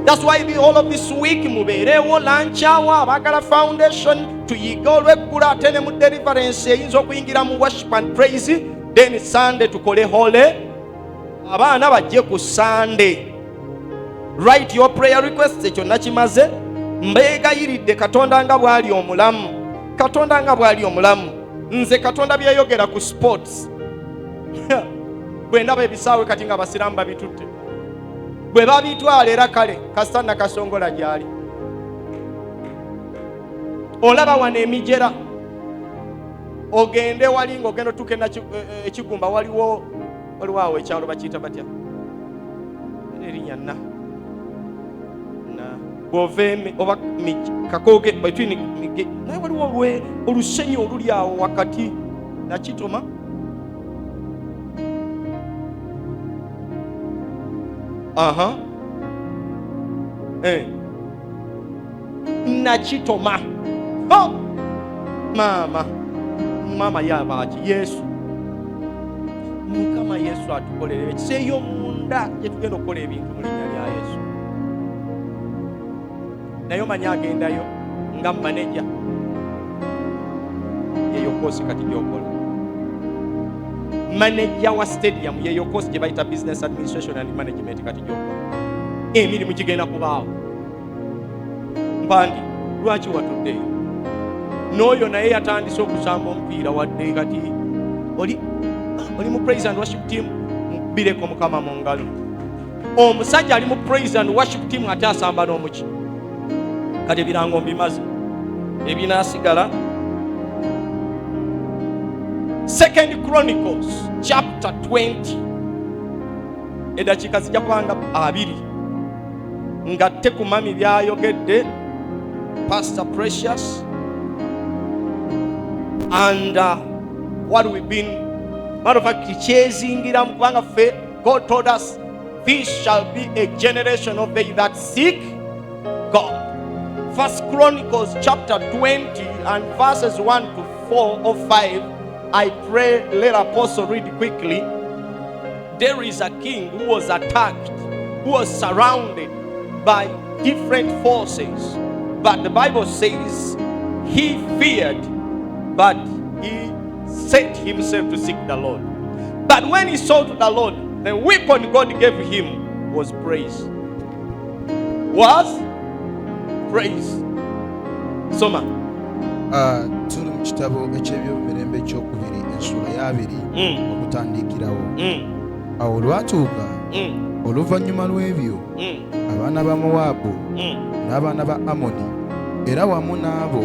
that's why the whole of this week muberewo lunch hour abagala foundation tuyiga olw'eggulu ate ne mu deliverance eyinza okuyingira mu worship and praise, then Sunday tukole Holy. Abaana bajje ku Sunday, write your prayer requests. Ekyo nakimaze mbeegayiridde Katonda nga bw'ali omulamu, Katonda nga bw'ali omulamu. Nze Katonda byeyogera ku sports bwe ndaba ebisaawe kati nga basiramu babitutte bwe babitwala era kale kasita nakasongola gyali olaba wano emijera ogende wali ng'ogenda otuuke ekigumba waliwo awo ekyalo bakiyita batya erinnya na bw'oveeme oba kakoge between naye waliwo olusenyi oluli awo wakati nakitoma nakitoma mama yabaaki Yesu Mukama Yesu atukolere ekiseeyo munda gyetugenda okukola ebintu mu linnya lya Yesu. Naye omanyi agendayo nga manager yeyo kosi kati gyokola manager wa stadium yeyo kosi gye bayita business administration and management kati gyokola emirimu gigenda kubaawo mpandi lwaki watuddeyo n'oyo naye yatandise okusamba omupiira wadde kati oli mu praise and worship team mubireko Mukama mu ngalo. Omusajja ali mu praise and worship team ate asamba n'omuki kati ebirango mbimaze ebinaasigala. 2 Chronicles chapter 20 edakiika zijja kubanga 2 nga tekumami byayogedde Pastor Precious and what we've been matter of fact kyezingiramu kubanga ffe God told us this shall be a generation of they that seek God. 1 Chronicles chapter 20 and verses 1 to 4 or 5. I pray let Apostle read quickly. There is a king who was attacked, who was surrounded by different forces. But the Bible says he feared, but he set himself to seek the Lord. But when he sought the Lord, the weapon God gave him was praise. Was praise. Soma. Tuli mu kitabo eky'ebyobumirembe ekyokubiri ensula ya 2 okutandikirawo. Awo lwatuuka oluvannyuma lw'ebyo abaana ba Mowabu n'abaana ba Amoni era wamu n'abo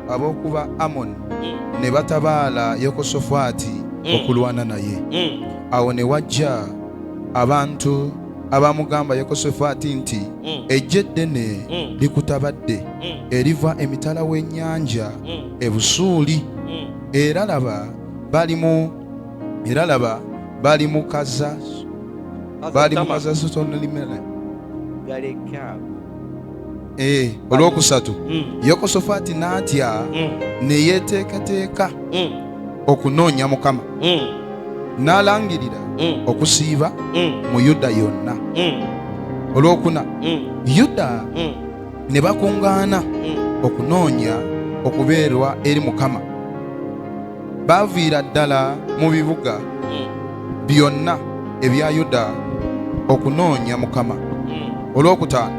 ab'okuba Amoni ne batabaala Yekosafaati okulwana naye. Awo ne wajja abantu abamugamba Yekosafaati nti ejje eddene likutabadde eriva emitala w'ennyanja ebusuuli era laba bali mu Kazazotonlimere olwokusatu. Yekosafaati n'atya ne yeeteekateeka okunoonya Mukama n'alangirira okusiiba mu Yuda yonna. Olwokuna Yuda ne bakuŋŋaana okunoonya okubeerwa eri Mukama. Baaviira ddala mu bibuga byonna ebya Yuda okunoonya Mukama. Olwokutaano,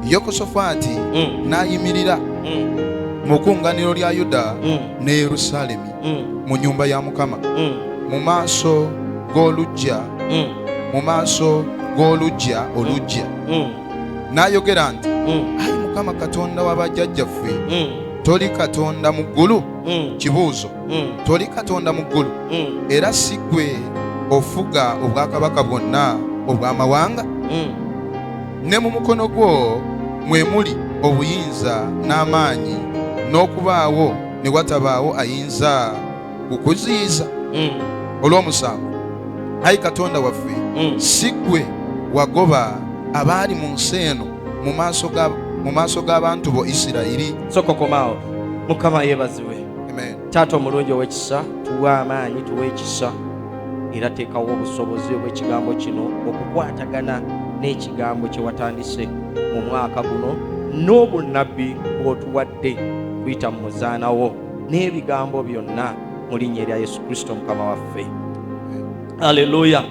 Yekosafaati n'ayimirira mu kkuŋŋaaniro lya Yuda ne Yerusaalemi mu nnyumba ya Mukama mu maaso g'oluggya oluggya n'ayogera nti, ayi Mukama Katonda wa bajjajjaffe, toli Katonda mu ggulu? Kibuuzo, toli Katonda mu ggulu era si ggwe ofuga obwakabaka bwonna obw'amawanga? Ne mu mukono gwo mwe muli obuyinza n'amaanyi, n'okubaawo ne watabaawo ayinza okukuziyiza. Olw'omusanvu, ayi Katonda waffe, si ggwe wagoba abaali mu nsi eno mu maaso g'abantu bo Isirayiri? Sokokomaawo. Mukama yeebazibwe. Amen. Taata omulungi ow'ekisa, tuwe amaanyi, tuwe ekisa, era teekawo obusobozi obw'ekigambo kino okukwatagana n'ekigambo kye watandise mu mwaka guno n'obunnabbi bw'otuwadde kuyita mu muzaanawo n'ebigambo byonna mu linnya erya Yesu Kristo Mukama waffe. Haleluya.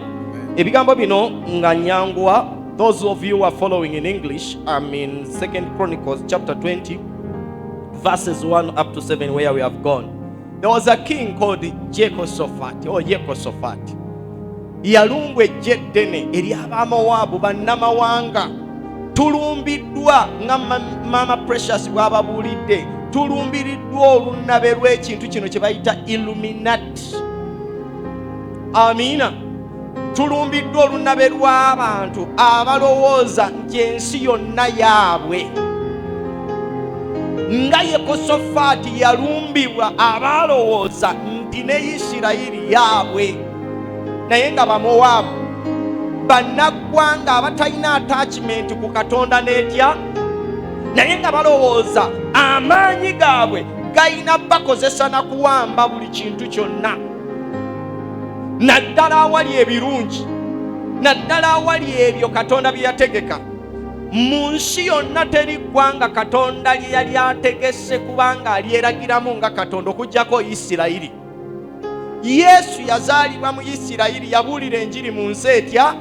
Ebigambo bino nga nyanguwa. Those of you who are following in English, I'm in 2 Chronicles chapter 20 verses 1 up to 7 where we have gone. There was a king called Jehoshaphat or Yehoshaphat. Yalungwa eggye ddene eri Abamowaabu bannamawanga. Tulumbiddwa nga Mama Precious bw'ababuulidde, tulumbiriddwa olunnabe lw'ekintu kino kye bayita Illuminati. Amiina. Tulumbiddwa olunnabe lw'abantu abalowooza nti ensi yonna yaabwe. Nga Yekosafaati yalumbibwa abalowooza nti ne Isirayiri yaabwe, naye nga Bamowaabu bannaggwanga abatalina attachment ku Katonda n'etya, naye nga balowooza amaanyi gaabwe gayina bakozesa na kuwamba buli kintu kyonna, naddala awali ebirungi, naddala awali ebyo Katonda bye yategeka. Mu nsi yonna teri ggwanga Katonda lye yali ategese kubanga alyeragiramu nga Katonda okuggyako Isirayiri. Yesu yazaalibwa mu Isirayiri, yabuulira enjiri mu nsi etya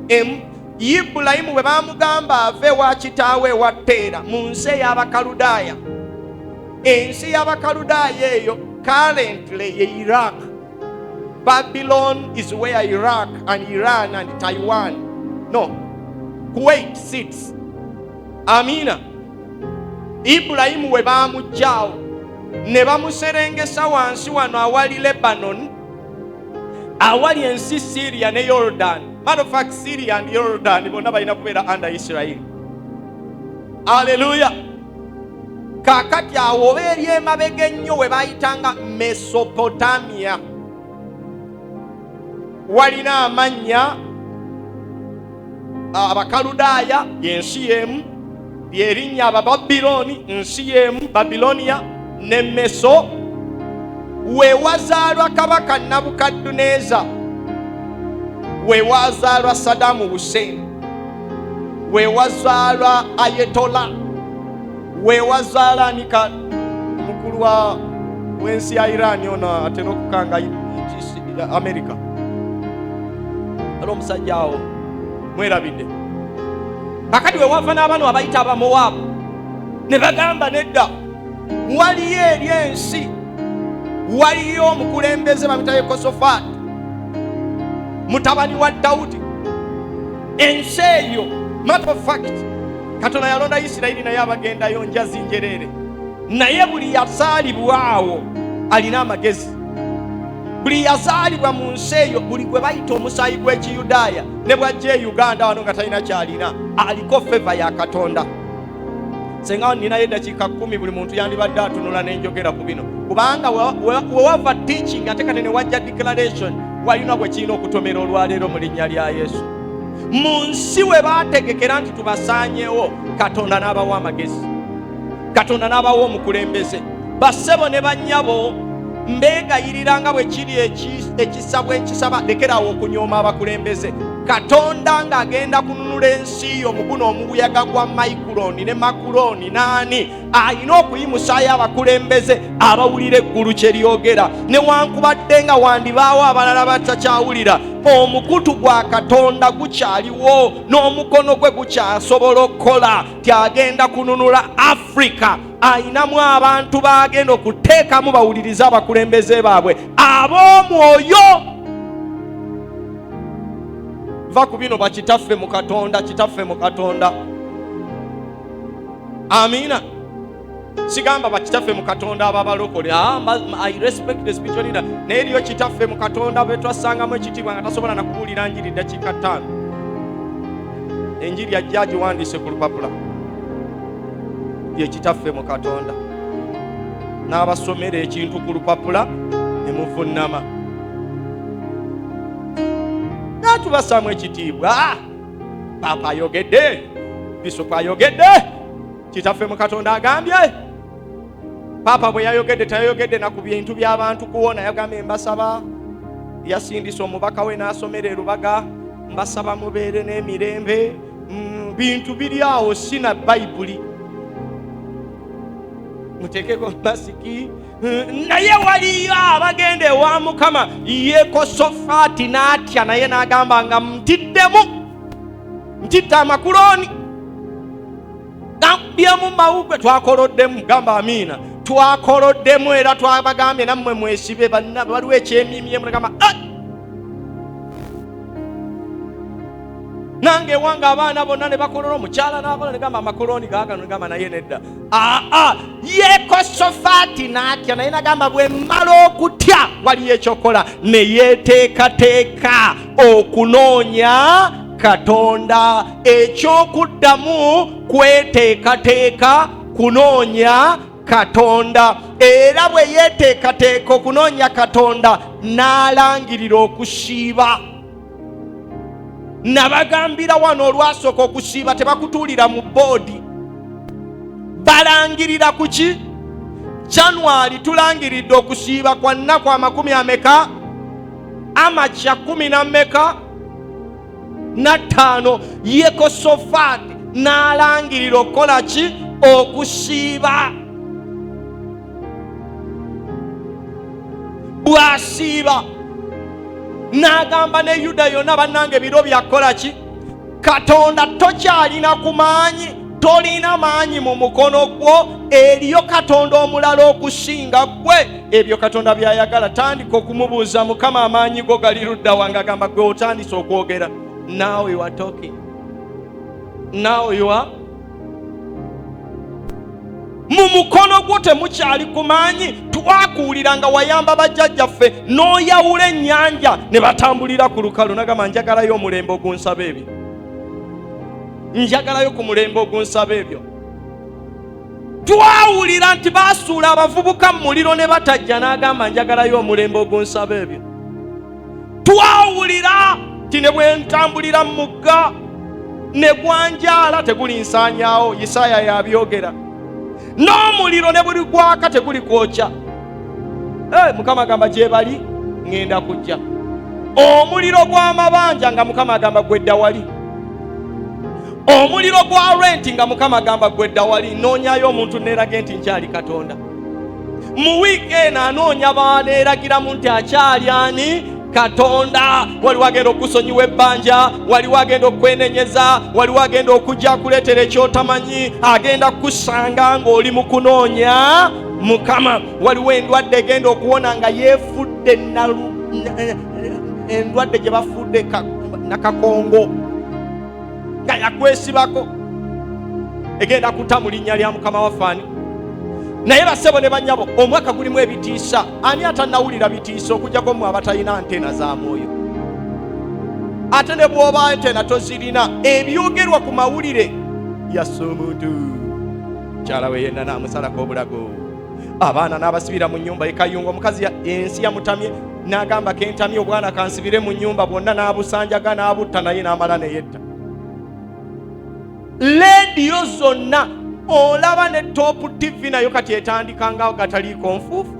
emu. Ibulayimu bwe baamugamba ave wa kitaawe ewa Teera mu nsi ey'Abakaludaaya, ensi y'Abakaludaaya eyo currently ye Iraq. Babylon is where Iraq and Iran and Taiwan, no, Kuwait sits. Amina. Ibulayimu we baamuggyaawo ne bamuserengesa wansi wano awali Lebanon, awali ensi Syria ne Jordan. Matter of fact, Syria and Jordan bonna balina kubeera under Israel. Hallelujah. Kakati awo oba eri emabega ennyo we bayitanga Mesopotamia, walina amannya Abakaludaaya yensi yemu, lyerinnya Abababiloni nsi yemu, Babilonia ne Meso. We wazaalwa kabaka Nabukadduneeza, we wazaalwa Saddam Hussein, we wazaalwa Ayatollah, we wazaalwa Nika mukulu w'ensi ya Iran ono atera okukanga America. Omusajja awo mwerabidde. Kakati we wava n'abantu abayita Abamowaabu ne bagamba nedda, waliyo eri ensi, waliyo omukulembeze bamuyita Yekosafaati mutabani wa Dawudi. Ensi eyo, matter of fact, Katonda yalonda Isirayiri naye abagendayo njazi njereere, naye buli yazaalibwawo alina amagezi. Buli yazaalibwa mu nsi eyo, buli gwe bayita omusaayi gw'Ekiyudaaya ne bw'ajja e Uganda wano nga talina kyalina, aliko feva ya Katonda. Senga ninayo eddakiika 10 buli muntu yandibadde atunula n'enjogera ku bino, kubanga we wava teaching ate kati ne wajja declaration, walina bwe kirina okutomera olwaleero mu linnya lya Yesu. Mu nsi we baategekera nti tubasaanyewo, Katonda n'abawa amagezi, Katonda n'abawa omukulembeze. Bassebo ne bannyabo mbegayirira nga bwe kiri ekisabwa ekisaba lekerawo okunyooma abakulembeze. Katonda ng'agenda kununula ensi yo mu guno omubuyaga gwa Maikuloni ne Makuloni naani alina okuyimusaayo abakulembeze abawulira eggulu kye lyogera. Newankubadde nga wandibaawo abalala batakyawulira, omukutu gwa Katonda gukyaliwo n'omukono gwe gukyasobola okukola ti agenda kununula Afrika. Ayinamu abantu bagenda okuteekamu bawulirize abakulembeze baabwe ab'omwoyo. Va ku bino bakitaffe mu Katonda, kitaffe mu Katonda. Amina. Sigamba bakitaffe mu Katonda ababalokole. I respect the spiritual leader. Naye eriyo kitaffe mu Katonda bwe twasangamu ekitiibwa nga tasobola na kubuulira njiri ddakiika 5. Enjiri ajja agiwandiise ku lupapula. Ye kitaffe mu Katonda. N'abasomera ekintu ku lupapula ne muvunnama. Tubasaamu ekitiibwa. Papa ayogedde, Bishop ayogedde, kitaffe mu Katonda agambye. Papa bwe yayogedde tayogedde na ku bintu by'abantu kuwona, yagambye mbasaba. Yasindisa omubaka we n'asomera erubaga, mbasaba mubeere n'emirembe. Bintu biri awo si na Bayibuli. Muteekeko masiki. Naye waliyo abagenda ewa Mukama Yekosafaati n'atya naye n'agamba nga mtiddemu, ntitte amakuloni gabyemu mawugwe. Twakoloddemu, gamba amiina. Twakoloddemu era twabagambye nammwe mwesibe. Waliwo ekyemimye mugamba nange wanga abaana bonna ne bakolola, omukyala n'akola ne gamba amakoloni gaagano, ne gamba naye nedda. Yekosafaati n'atya naye n'agamba bwe mmala okutya waliyo ekyokola, ne yeeteekateeka okunoonya Katonda. Ekyokuddamu kweteekateeka kunoonya Katonda. Era bwe yeeteekateeka okunoonya Katonda n'alangirira okusiiba. Nabagambira wano olwasooka okusiiba tebakutuulira mu boodi, balangirira ku ki? January tulangiridde okusiiba kwa nnaku 40 amakya 15. Yekosafaati n'alangirira okukola ki? Okusiiba. Bw'asiiba n'agamba ne Yuda yonna, bannange biro byakola ki? Katonda tokyalina ku maanyi, tolina maanyi mu mukono gwo, eriyo Katonda omulala okusinga gwe. Ebyo Katonda byayagala. Tandika okumubuuza, Mukama amaanyi go gali ludda wange? Agamba gwe otandise okwogera. Now you are talking. Now you are. Mu mukono gwo temukyali ku maanyi. Twakuwuliranga wayamba bajjajjaffe n'oyawula ennyanja ne batambulira ku lukalu. Nagamba njagalayo omulembe ogunsaba ebyo, njagalayo ku mulembe ogunsaba ebyo. Twawulira nti baasuula abavubuka mu muliro ne batajja, n'agamba njagalayo omulembe ogunsaba ebyo. Twawulira nti ne bwe ntambulira mu mugga ne gwanjaala tegulinsaanyaawo. Isaaya yabyogera. N'omuliro ne buli gwaka teguli kwokya. Mukama agamba gye bali ngenda kujja. Omuliro gw'amabanja nga Mukama agamba gwedda wali. Omuliro gwa renti nga Mukama agamba gwedda wali. Noonyayo omuntu neerage nti nkyali Katonda. Mu wiiki eno anoonya baneeragiramu nti akyali ani? Katonda. Waliwo agenda okusonyiwa ebbanja, waliwo agenda okwenenyeza, waliwo agenda okujja kuleetera ekyotamanyi, agenda kusanga ng'oli mu kunoonya Mukama. Waliwo endwadde egenda okuwona nga yeefudde endwadde gye bafudde nakakongo nga yakwesibako, egenda kutta mu linnya lya Mukama waffe. Naye bassebo ne bannyabo, omwaka gulimu ebitiisa. Ani atannawulira bitiisa okujjako mmwe abatalina antena za mwoyo? Ate ne bw'oba antena tozirina, ebyogerwa ku mawulire yassa omuntu. Mukyala we yenna n'amusalako obulago. Abaana n'abasibira mu nnyumba ekayunga. Omukazi ensi yamutamye n'agamba kentamye obwana kansibire mu nnyumba, bwonna n'abusanjaga n'abutta, naye n'amala ne yetta. Leediyo zonna olaba ne Top TV nayo kati etandika nga gataliiko nfuufu.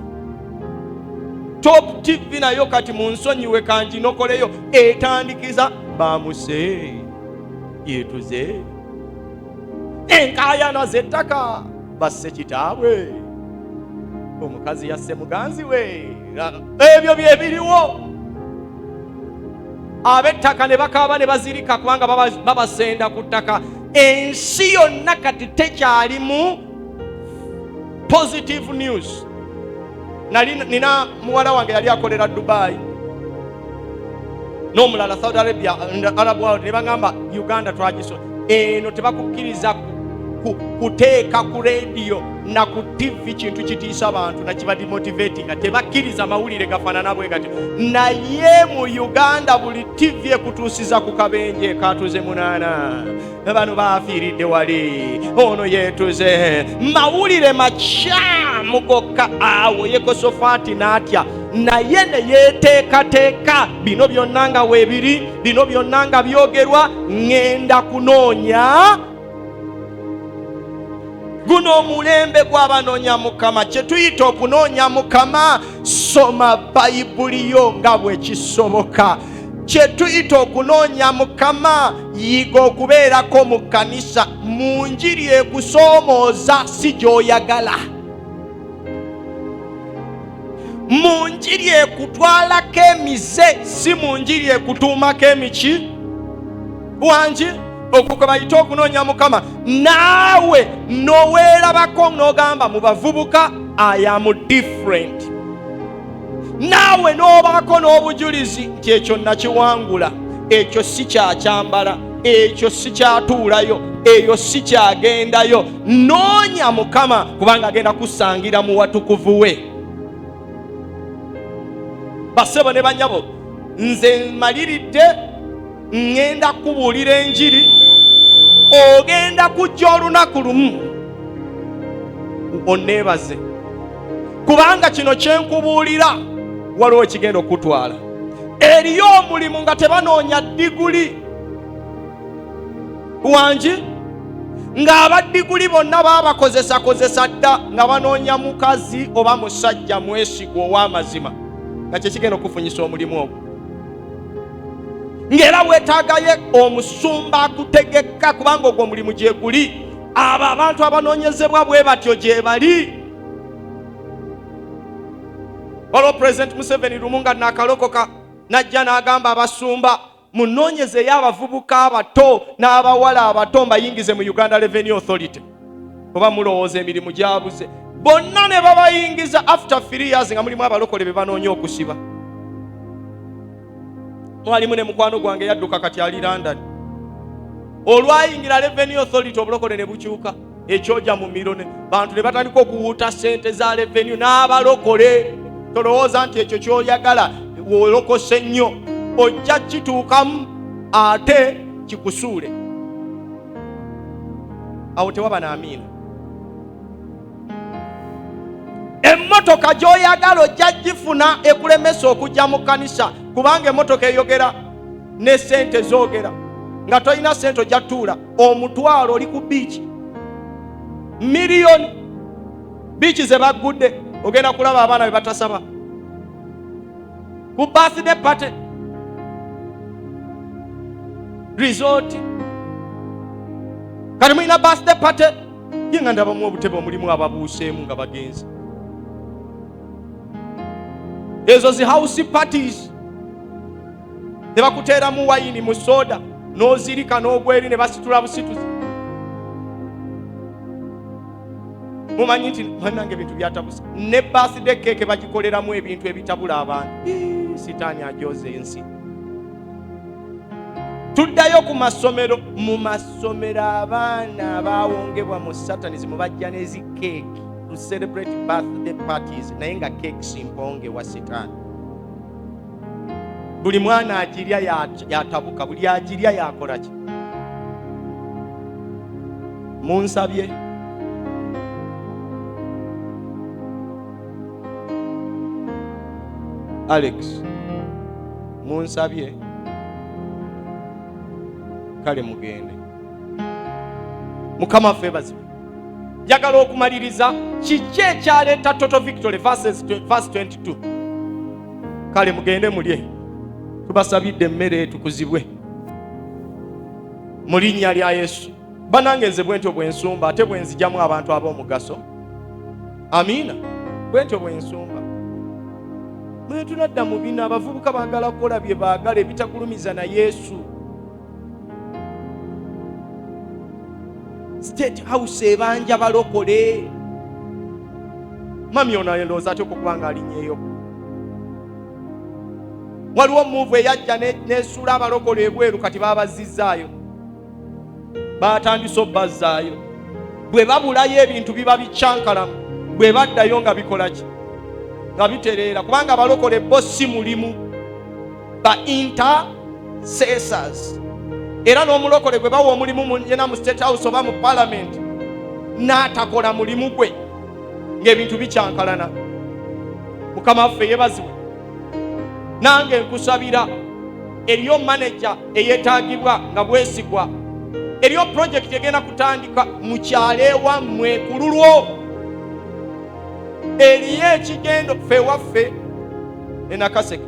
Top TV nayo kati munsonyiwe kanji nokoleyo etandikiza bamuse yetuze enkayana zettaka basse kitaabwe omukazi yasse muganzi we. Ebyo byebiriwo. Abettaka ne bakaaba ne bazirika kubanga babasenda ku ttaka. Ensi yonna kati tekyalimu positive news. Nina muwala wange yali akolera Dubai n'omulala Saudi Arabia, Arab world, ne bagamba Uganda twagiso eno tebakukkiriza kuteeka ku radio na ku TV kintu kitiisa abantu na kiba demotivating. Tebakkiriza mawulire gafaanana bwe gati. Naye mu Uganda buli TV ekutuusiza ku kabenje katuze munana bano bafiiridde wali ono yetuze mawulire makyamu gokka awo Yekosafaati n'atya naye ne yeteekateeka bino byonna nga weebiri bino byonna nga byogerwa ŋŋenda kunoonya guno omulembe gw'abanoonya Mukama. Kye tuyita okunoonya Mukama, soma Bayibuli yo nga bwe kisoboka. Kye tuyita okunoonya Mukama, yiga okubeerako mu kkanisa. Mu njiri ekusoomooza si gy'oyagala, mu njiri ekutwalako emize si mu njiri ekutuumako emiki wangi. Okwo kwe bayita okunoonya Mukama. Naawe noweerabako n'ogamba mu bavubuka I am different. Naawe n'obaako n'obujulizi nti ekyo nakiwangula, ekyo si kyakyambala, ekyo si kyatuulayo, eyo si kyagendayo. Noonya Mukama kubanga agenda kusangira mu watukuvu we. Basebo ne banyabo, nze maliridde ŋŋenda kubuulira enjiri. Ogenda kujja olunaku lumu onneebaze kubanga kino kyenkubuulira waliwo ekigenda okutwala. Eriyo omulimu nga tebanoonya diguli wangi, ng'abadiguli bonna baabakozesa dda nga banoonya mukazi oba musajja mwesigwa ow'amazima nga kyekigenda okufunyisa omulimu ogwo. Ngera weetaagayo omusumba akutegeka kubanga ogwo omulimu gye guli. Abo abantu abanoonyezebwa bwe batyo gye bali. Olwo President Museveni lumu nga nakalokoka najja n'agamba abasumba munoonyezeyo abavubuka abato n'abawala abato mbayingize mu Uganda Revenue Authority oba mulowooza emirimu gyabuze. Bonna ne babayingiza after 3 years nga mulimu abalokole be banoonya okusiba. Mwalimu ne mukwano gwange yadduka kati ali London. Olwayingira Revenue Authority obulokole ne bukyuka. Ekyoja mu mirone bantu ne batandika okuwuuta ssente za revenue n'abalokole. Tolowooza nti ekyo kyoyagala wolokose nnyo ojja kituukamu ate kikusuule. Awo tewaba n'amiina. Emmotoka gy'oyagala ojja gifuna ekulemesa okujja mu kkanisa kubanga emmotoka eyogera ne ssente zoogera. Nga tolina ssente ojja tuula omutwalo oli ku biiki miliyoni biiki ze baggudde ogenda kulaba abaana be batasaba ku birthday party resort. Kati mulina birthday party yenga ndabamu obutebe omulimu ababuuseemu nga bagenzi. Ezo zi house parties tebakuteeramu wayini mu soda n'ozirika n'ogweri ne basitula busituzi. Mumanyi nti bannange ebintu byatabusa. Ne birthday cake bagikoleramu ebintu ebitabula abantu. Sitaani ajoze ensi. Tuddayo ku masomero. Mu masomero abaana baawongebwa mu satanism bajja n'ezi cake to celebrate birthday parties naye nga cake simponge wa sitaani. Buli mwana agirya yatabuka, buli agirya yakola ki? Munsabye Alex, munsabye kale mugende. Mukama ffe bazibu. Njagala okumaliriza kiki ekyaleeta Total Victory verse 22. kale mugende mulye, tubasabidde emmere etukuzibwe mu linnya lya Yesu. Banange nze bwentyo bwensumba, ate bwenzijamu abantu ab'omugaso. Amiina. Bwentyo bwensumba. Mwe tunadda mu bina abavubuka baagala kukola bye baagala ebitakulumiza na Yesu. State House ebanja balokole. Mami ono alowooza atya okubanga alinnyeyo. Waliwo muvu eyajja n'esula abalokole ebweru kati babazizzaayo. Batandise obbazzaayo. Bwe babulayo ebintu biba bicyankalamu. Bwe baddayo nga bikola ki? Nga bitereera. Kubanga abalokole bo si mulimu. Ba intercessors. Era n'omulokole gwe bawa omulimu yena mu State House oba mu Parliament n'atakola mulimu gwe ng'ebintu bicyankalana. Mukama waffe yeebazibwe. Nange nkusabira eriyo manager eyeetaagibwa nga bwesigwa. Eriyo project egenda kutandika mu kyalo ewammwe ku lulwo. Eriyo ekigendo ffe waffe e Nakaseke.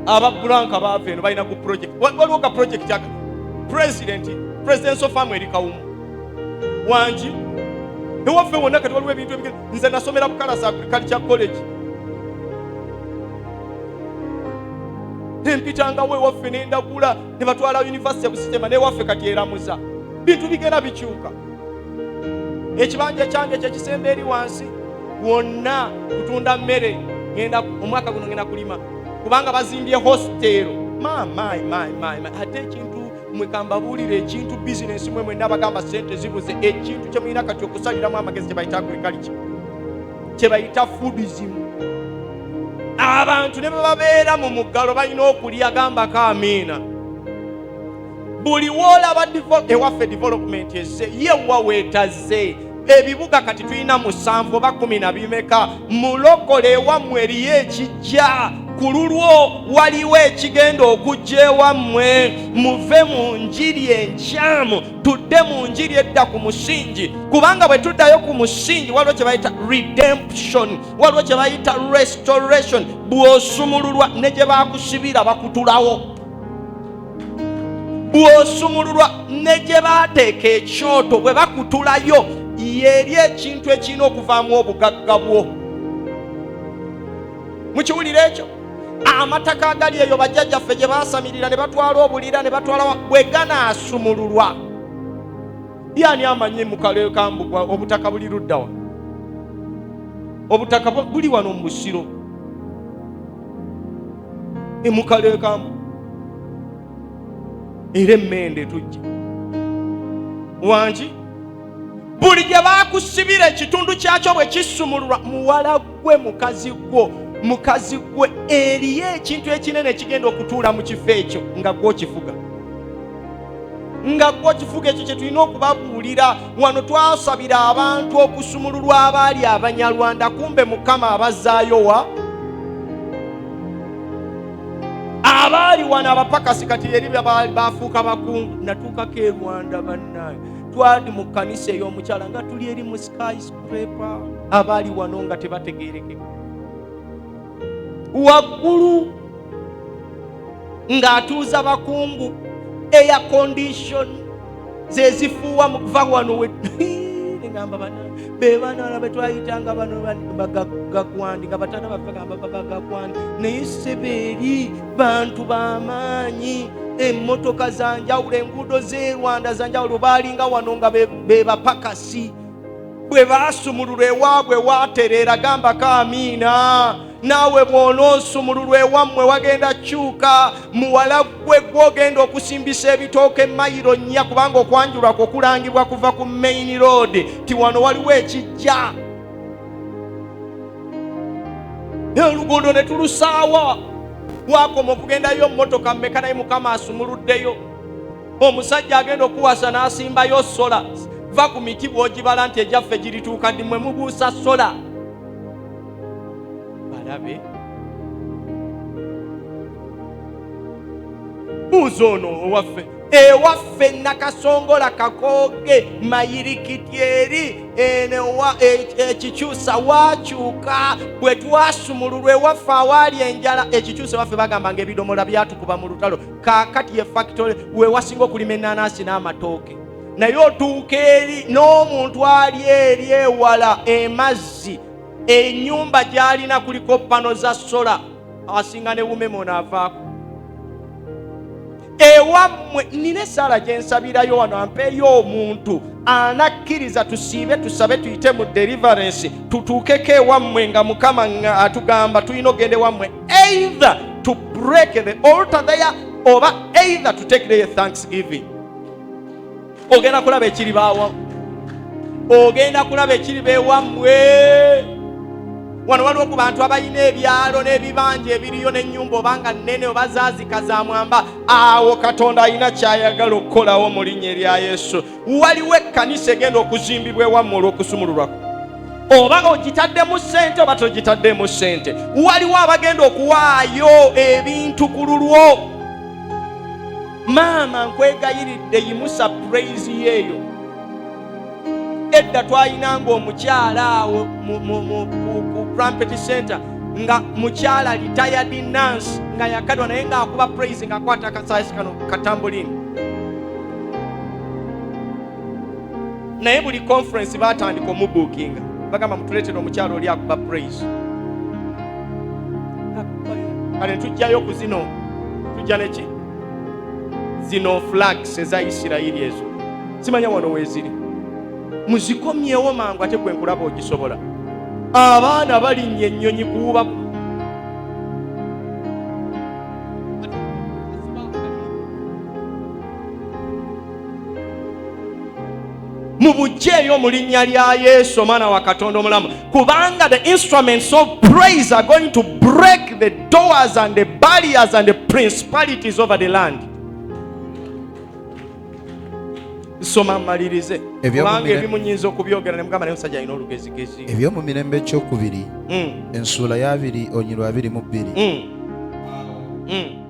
Aba Blanka baave no balina ku project. Waliwo ka project ya presidential farm eri Kawumu. Wangi ewaffe wonna kati waliwo ebintu ebigenda. Nze nasomera Bukalasa Agriculture College. Tempitanga we waffe n'endagula ne batwala University ya Busitema ne waffe kati eramuza. Bintu bigenda bikyuka. Ekibanja kyange kyekisembe eri wansi wonna kutunda mmere ngenda omwaka guno ngenda kulima. Kubanga bazimbye hostel. Ate ekintu mwekamba bulire ekintu business mwe n'abagamba sente zibuze ekintu kye mulina kati okusaliramu amagezi kyebayita agriculture. Kyebayita foodism. Abantu ne babeera mu muggalo balina okulya gamba ka amiina. Buli woolaba ewaffe development eze yewa weetaze. Ebibuga kati tulina 7 oba 10 bimeka. Mulokole ewammwe eriyo ekijja. Ku lulwo waliwo ekigenda okujja ewammwe. Muve mu njiri enkyamu tudde mu njiri edda ku musingi. Kubanga bwe tuddayo ku musingi waliwo kye bayita redemption, waliwo kye bayita restoration. Bw'osumululwa ne gye baakusibira bakutulawo. Bw'osumululwa ne gye baateeka ekyoto bwe bakutulayo yeri ekintu ekirina okuvaamu obugagga bwo. Mukiwulire ekyo? Amataka agali eyo bajjajjaffe gye baasamirira ne batwala obulira ne batwala bwe ganaasumululwa. Yaani amanyi mu Kaleyo Kambugwa obutaka buli luddawa? Obutaka buli wano mu Busiro. Mu Kaleyo Kambugwa. Era emmende tujja. Wangi buli gye baakusibira ekitundu kyakyo bwe kisumululwa muwala gwe mukazi gwe eriyo ekintu ekinene kigenda okutuula mu kifo ekyo nga gwe okifuga. Ekyo kye tulina okubabuulira. Wano twasabira abantu okusumululwa abaali Abanyarwanda, kumbe Mukama abazzaayo wa? Abaali wano abapakasi kati eri baafuuka bakungu. Natuukako e Rwanda bannaye. Twali mu kkanisa ey'omukyala nga tuli eri mu skyscraper. Abaali wano nga tebategeerekeka. Waggulu ng'atuuza bakungu air condition zezifuuwa mu kuva wano ngamba be banaala betwayitanga bano bagakwandi nga batana baffe gamba bagakwandi naye sebeeri bantu b'amaanyi. Emmotoka zanjawulo, enguudo z'e Rwanda zanjawulo, baalinga wano nga be bapakasi. Bwe baasumululwa ewaabwe waatereera gamba ka amiina. Naawe bw'onoosumululwa ewammwe wagenda kyuka. Muwala gwe gw'ogenda okusimbisa ebitooke mayiro 4 kubanga okwanjulwa kwo kulangibwa kuva ku main road ti wano waliwo ekijja. Oluguudo ne tulusaawa. Wakoma okugendayo mmotoka mmeka naye Mukama asumuluddeyo. Omusajja agenda okuwasa n'asimbayo sola. Va ku miti bw'ogibala nti ejjaffe girituuka ddi mwe mubuusa sola. Balabe. Buuza ono owaffe ewaffe Nakasongola Kakoge Mayirikityeri ekikyusa wakyuka bwe twasumululwa ewaffe awaali enjala ekikyusa waffe bagamba ng'ebidomola byatukuba mu lutalo kaakati ye factory we wasinga okulima ennaanasi n'amatooke naye otuuka eri n'omuntu ali eri ewala emazzi ennyumba gy'alina kuliko pano za sola asinga ne wumemona avaako ewammwe nina essaala gye nsabirayo wano ampeeyo omuntu anakkiriza tusiibe tusabe tuyite mu deliverance tutuukeko ewammwe nga Mukama atugamba tulina ogenda ewammwe either to break the altar there oba either to take their thanksgiving. Ogenda kulaba ekiri baawo, ogenda kulaba ekiri beewammwe. Wano waliwo ku bantu abalina ebyalo n'ebibanja ebiriyo n'ennyumba obanga nnene oba zaazika za mwamba, awo Katonda alina ky'ayagala okukolawo mu linnya erya Yesu. Waliwo ekkanisa egenda okuzimbibwa ewammwe olw'okusumululwako, oba ogitaddemu ssente oba togitaddemu ssente. Waliwo abagenda okuwaayo ebintu ku lulwo. Maama nkwegayiridde yimusa praise yeeyo. Edda twayinanga omukyala awo ku Trumpet Center nga mukyala retired nurse nga yakadwa naye ng'akuba praise ng'akwata akasaasi kano katambulini. Naye buli conference baatandika omubuukinga bagamba mutuleetera omukyala oli akuba praise. Kale tujjayo ku zino, tujja neki zino flags eza Isirayiri ezo simanya wano weeziri, muzikomyewo mangu ate gwe nkulaba ogisobola. Abaana balinnya ennyonyi kuwuba mu bujjeeyo mu linnya lya Yesu omwana wa Katonda omulamu, kubanga the instruments of praise are going to break the doors and the barriers and the principalities over the land. Soma malirize kubanga ebimu nyinza okubyogera ne mugamba naye omusajja alina olugezigezi. Ebyomu mirembe ekyokubiri ensuula ya 2:22